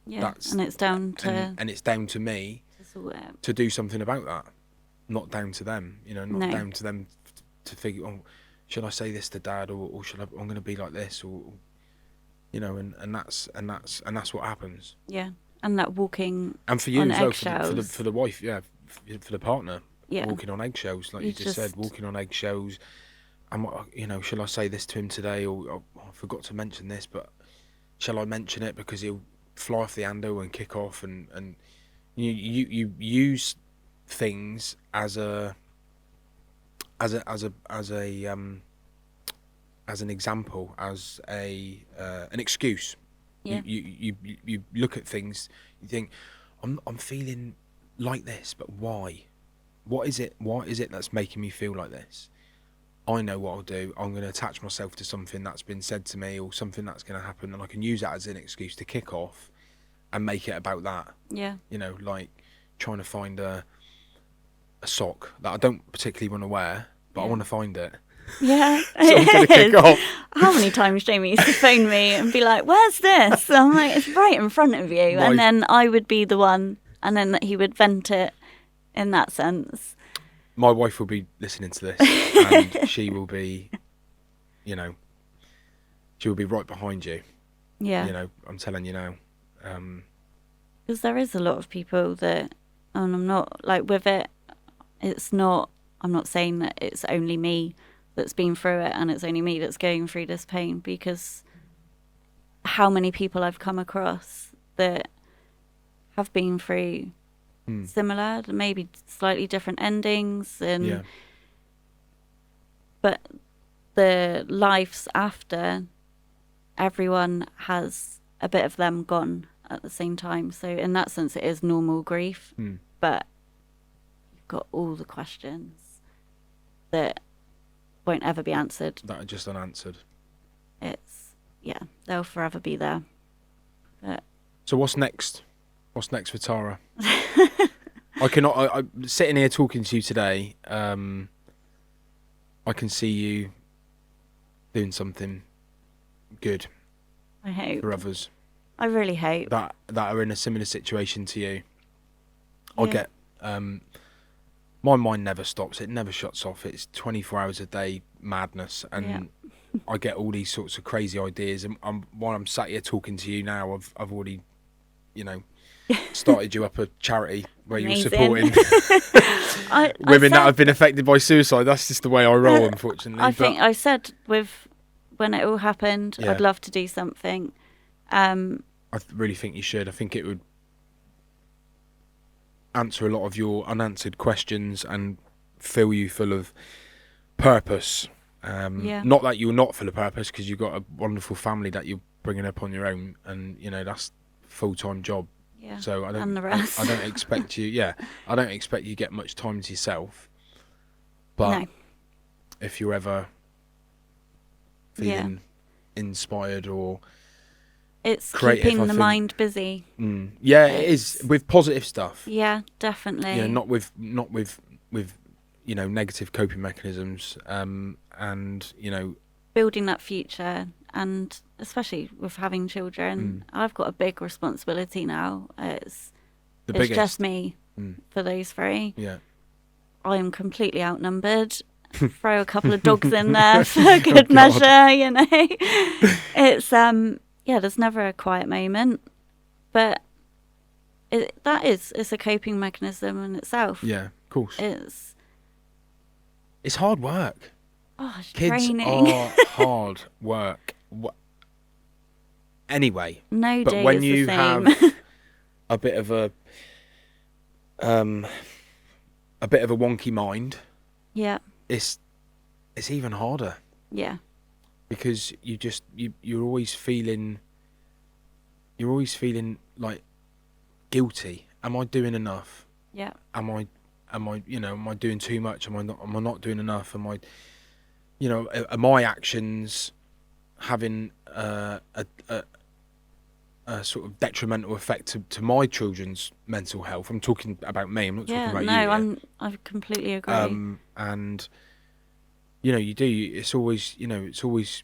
Yeah, and it's down to and it's down to me to do something about that. Not down to them. Not down to them to figure. Oh, should I say this to Dad, or should I'm going to be like this, or and that's what happens. Yeah. And that walking and for you on as well, eggshells. for the wife, for the partner, Yeah. walking on eggshells, like you just said, walking on eggshells. And shall I say this to him today, or I forgot to mention this, but shall I mention it because he'll fly off the handle and kick off, and you use things as an example, as an excuse. Yeah. You look at things, you think, I'm feeling like this, but why? What is it that's making me feel like this? I know what I'll do. I'm going to attach myself to something that's been said to me, or something that's going to happen, and I can use that as an excuse to kick off and make it about that. Yeah. Like trying to find a sock that I don't particularly want to wear, but I want to find it. Yeah, So I'm going to kick off. How many times Jamie used to phone me and be like, "Where's this?" I'm like, "It's right in front of you," and then I would be the one, and then he would vent it in that sense. My wife will be listening to this, and she will be, she will be right behind you. Yeah. I'm telling you now. Because there is a lot of people that, and I'm not like with it. I'm not saying that it's only me that's been through it, and it's only me that's going through this pain, because how many people I've come across that have been through similar, maybe slightly different endings, but the lives after, everyone has a bit of them gone at the same time. So in that sense, it is normal grief, but you've got all the questions that won't ever be answered. That are just unanswered. They'll forever be there. But so what's next? What's next for Tara? I'm sitting here talking to you today. I can see you doing something good. I hope. For others. I really hope. That are in a similar situation to you. I get my mind never stops. It never shuts off. It's 24 hours a day madness, and I get all these sorts of crazy ideas. And while I'm sat here talking to you now, I've already, started you up a charity where you're supporting women that have been affected by suicide. That's just the way I roll, unfortunately. I said when it all happened, I'd love to do something. I really think you should. I think it would answer a lot of your unanswered questions and fill you full of purpose Yeah. Not that you're not full of purpose, because you've got a wonderful family that you're bringing up on your own, and that's full-time job. Yeah. So I And the don't rest. I don't expect you. Yeah, I don't expect you to get much time to yourself. But No. if you're ever feeling inspired or it's creative, keeping I the think, mind busy. It is with positive stuff. Yeah, definitely. Not with negative coping mechanisms. And building that future, and especially with having children, I've got a big responsibility now. It's just me for those three. Yeah. I'm completely outnumbered. Throw a couple of dogs in there for good measure, It's there's never a quiet moment, but it's a coping mechanism in itself. Yeah, of course. It's hard work. It's Kids draining. are hard work. Anyway, No but day when is you the same. have a bit of a wonky mind, yeah, it's even harder. Yeah. Because you're always feeling like guilty. Am I doing enough? Yeah. Am I doing too much? Am I not doing enough? Are my actions having a sort of detrimental effect to my children's mental health? I'm talking about me. I'm not talking about you. No, I completely agree. And you do. It's always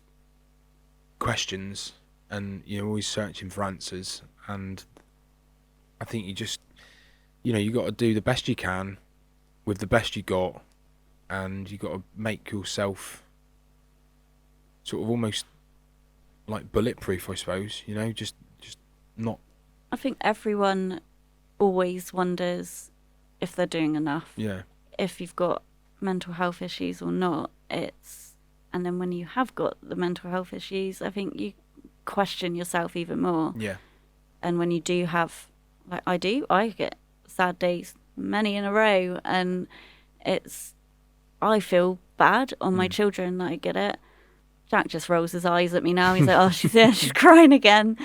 questions, and you're always searching for answers. And I think you just, you got to do the best you can with the best you got, and you got to make yourself sort of almost like bulletproof, I suppose. Just not. I think everyone always wonders if they're doing enough. Yeah. If you've got mental health issues or not. And then when you have got the mental health issues, I think you question yourself even more. Yeah. And when you do have, like I get sad days, many in a row, and I feel bad on my children that I get it. Jack just rolls his eyes at me now. He's like, "Oh, she's crying again."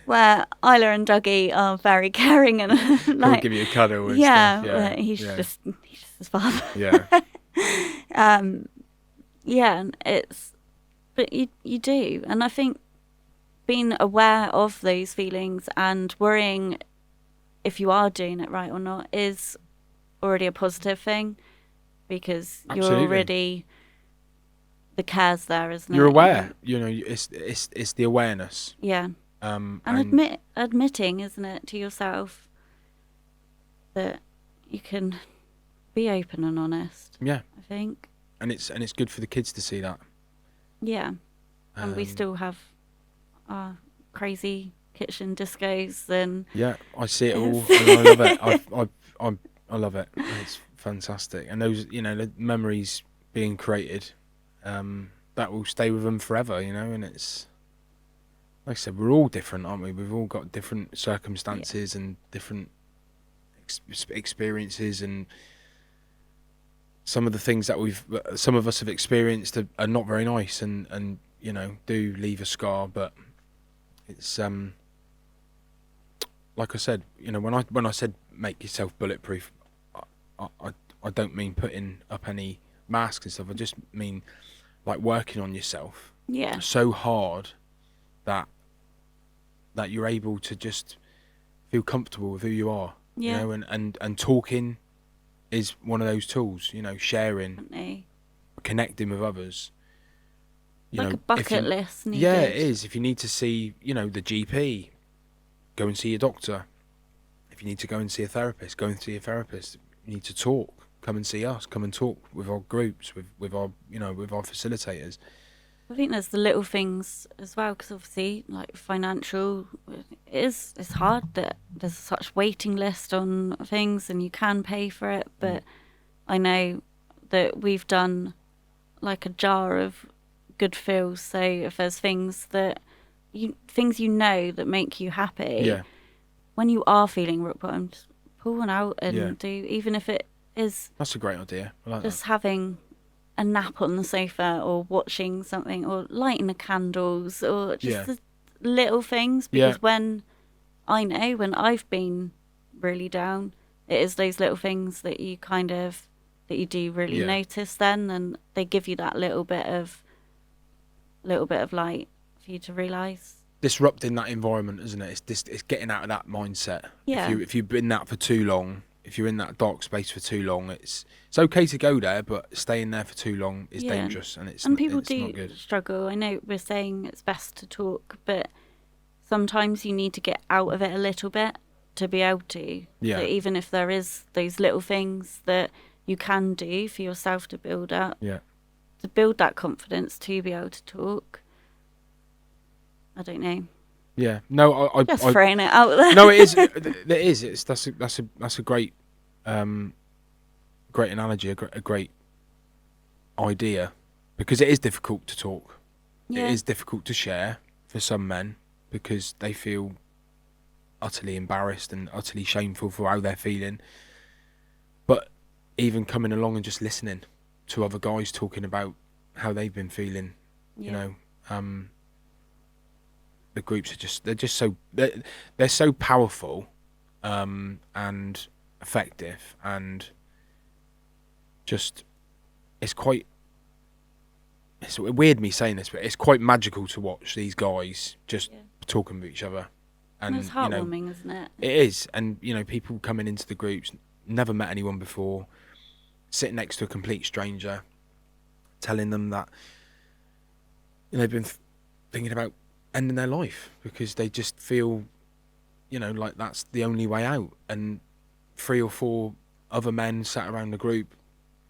Where Isla and Dougie are very caring and He'll give you a cuddle and stuff. Yeah, he's just his father. Yeah. But you do, and I think being aware of those feelings and worrying if you are doing it right or not is already a positive thing, because Absolutely. you're already, the care's there, isn't it? You're aware. It's the awareness. Yeah. And admitting, isn't it, to yourself that you can be open and honest. Yeah. I think. And it's good for the kids to see that. Yeah. And we still have our crazy kitchen discos and. Yeah, I see it all, and I love it. I love it. It's fantastic, and those the memories being created, that will stay with them forever. And it's like I said, we're all different, aren't we? We've all got different circumstances and different experiences, and some of the things that some of us have experienced are not very nice, and do leave a scar. But it's like I said, when I said make yourself bulletproof, I don't mean putting up any masks and stuff. I just mean like working on yourself so hard that you're able to just feel comfortable with who you are. And talking is one of those tools. Sharing, Definitely. Connecting with others. Like a bucket list. Needed. Yeah, it is. If you need to see, the GP, go and see your doctor. If you need to go and see a therapist, go and see a therapist. You need to talk, come and see us. Come and talk with our groups, with our with our facilitators. I think there's the little things as well, because obviously, like financial, it's hard that there's such waiting list on things, and you can pay for it. But I know that we've done like a jar of good feels. So if there's things that that make you happy, when you are feeling rock bottom, just pull one out and do, even if it is. That's a great idea. I like just that. having a nap on the sofa or watching something or lighting the candles or just the little things. Because when I've been really down, it is those little things that you that you do really notice then, and they give you that little bit of light for you to realise. Disrupting that environment, isn't it? It's getting out of that mindset. Yeah. If you've been that for too long, if you're in that dark space for too long, it's okay to go there, but staying there for too long is dangerous, and people it's do not good. struggle. I know we're saying it's best to talk, but sometimes you need to get out of it a little bit to be able to. Yeah. So even if there is those little things that you can do for yourself to build up, to build that confidence to be able to talk. I don't know. Yeah, no, I just throwing it out there. No, it is. It is. That's a great, great analogy, a great idea, because it is difficult to talk. Yeah. It is difficult to share for some men because they feel utterly embarrassed and utterly shameful for how they're feeling. But even coming along and just listening to other guys talking about how they've been feeling, you know. The groups they're so powerful and effective, and just it's weird me saying this, but it's quite magical to watch these guys just talking with each other. And it's heartwarming, isn't it? It is. And people coming into the groups, never met anyone before, sitting next to a complete stranger, telling them that they've been thinking about ending their life because they just feel, like that's the only way out. And 3 or 4 other men sat around the group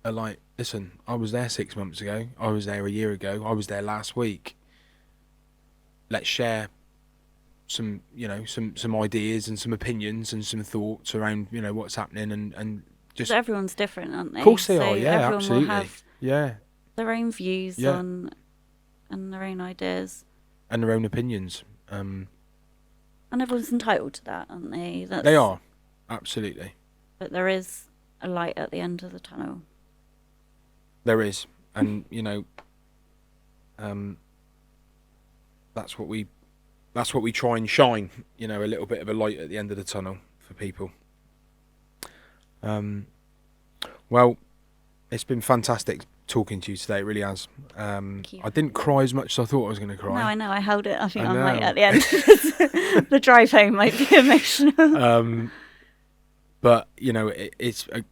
are like, listen, I was there 6 months ago, I was there a year ago, I was there last week. Let's share some ideas and some opinions and some thoughts around, what's happening, and just... everyone's different, aren't they? Of course they are, yeah, everyone absolutely. Will have their own views on and their own ideas. And their own opinions. And everyone's entitled to that, aren't they? They are, absolutely. But there is a light at the end of the tunnel. There is. And, that's what we try and shine, a little bit of a light at the end of the tunnel for people. Well, it's been fantastic talking to you today. It really has. I didn't cry as much as I thought I was going to cry. No, I know. I held it. I think I might at the end. The drive home might be emotional. But it's I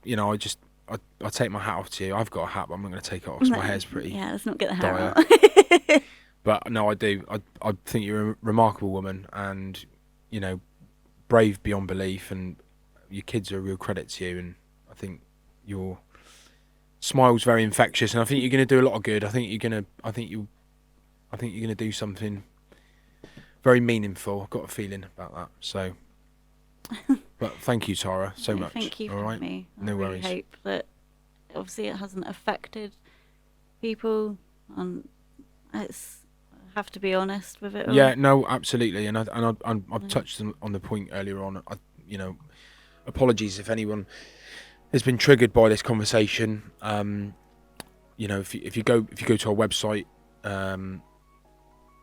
take my hat off to you. I've got a hat, but I'm not going to take it off because my hair's pretty. Yeah, let's not get the hair out. But no, I do. I think you're a remarkable woman, and brave beyond belief, and your kids are a real credit to you. And I think your smile's very infectious, and I think you're going to do a lot of good. I think you're going to do something very meaningful. I've got a feeling about that. So, but thank you, Tara, so much. Thank you for having me. No worries. I really hope that obviously it hasn't affected people, and I have to be honest with it all. Yeah, no, absolutely, and I've touched on the point earlier on. Apologies if anyone has been triggered by this conversation. If you go to our website,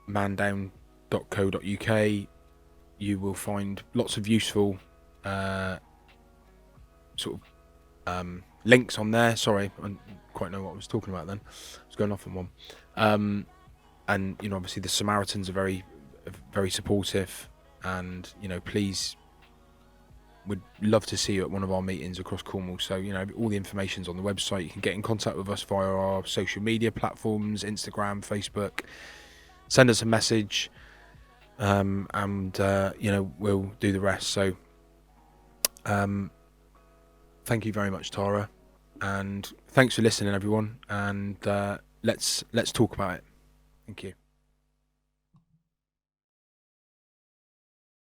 mandown.co.uk, you will find lots of useful links on there. Sorry, I didn't quite know what I was talking about then. I was going off on one. And obviously the Samaritans are very, very supportive, and please, would love to see you at one of our meetings across Cornwall. So all the information's on the website. You can get in contact with us via our social media platforms, Instagram, Facebook. Send us a message, and we'll do the rest. So thank you very much, Tara, and thanks for listening, everyone, and let's talk about it. Thank you.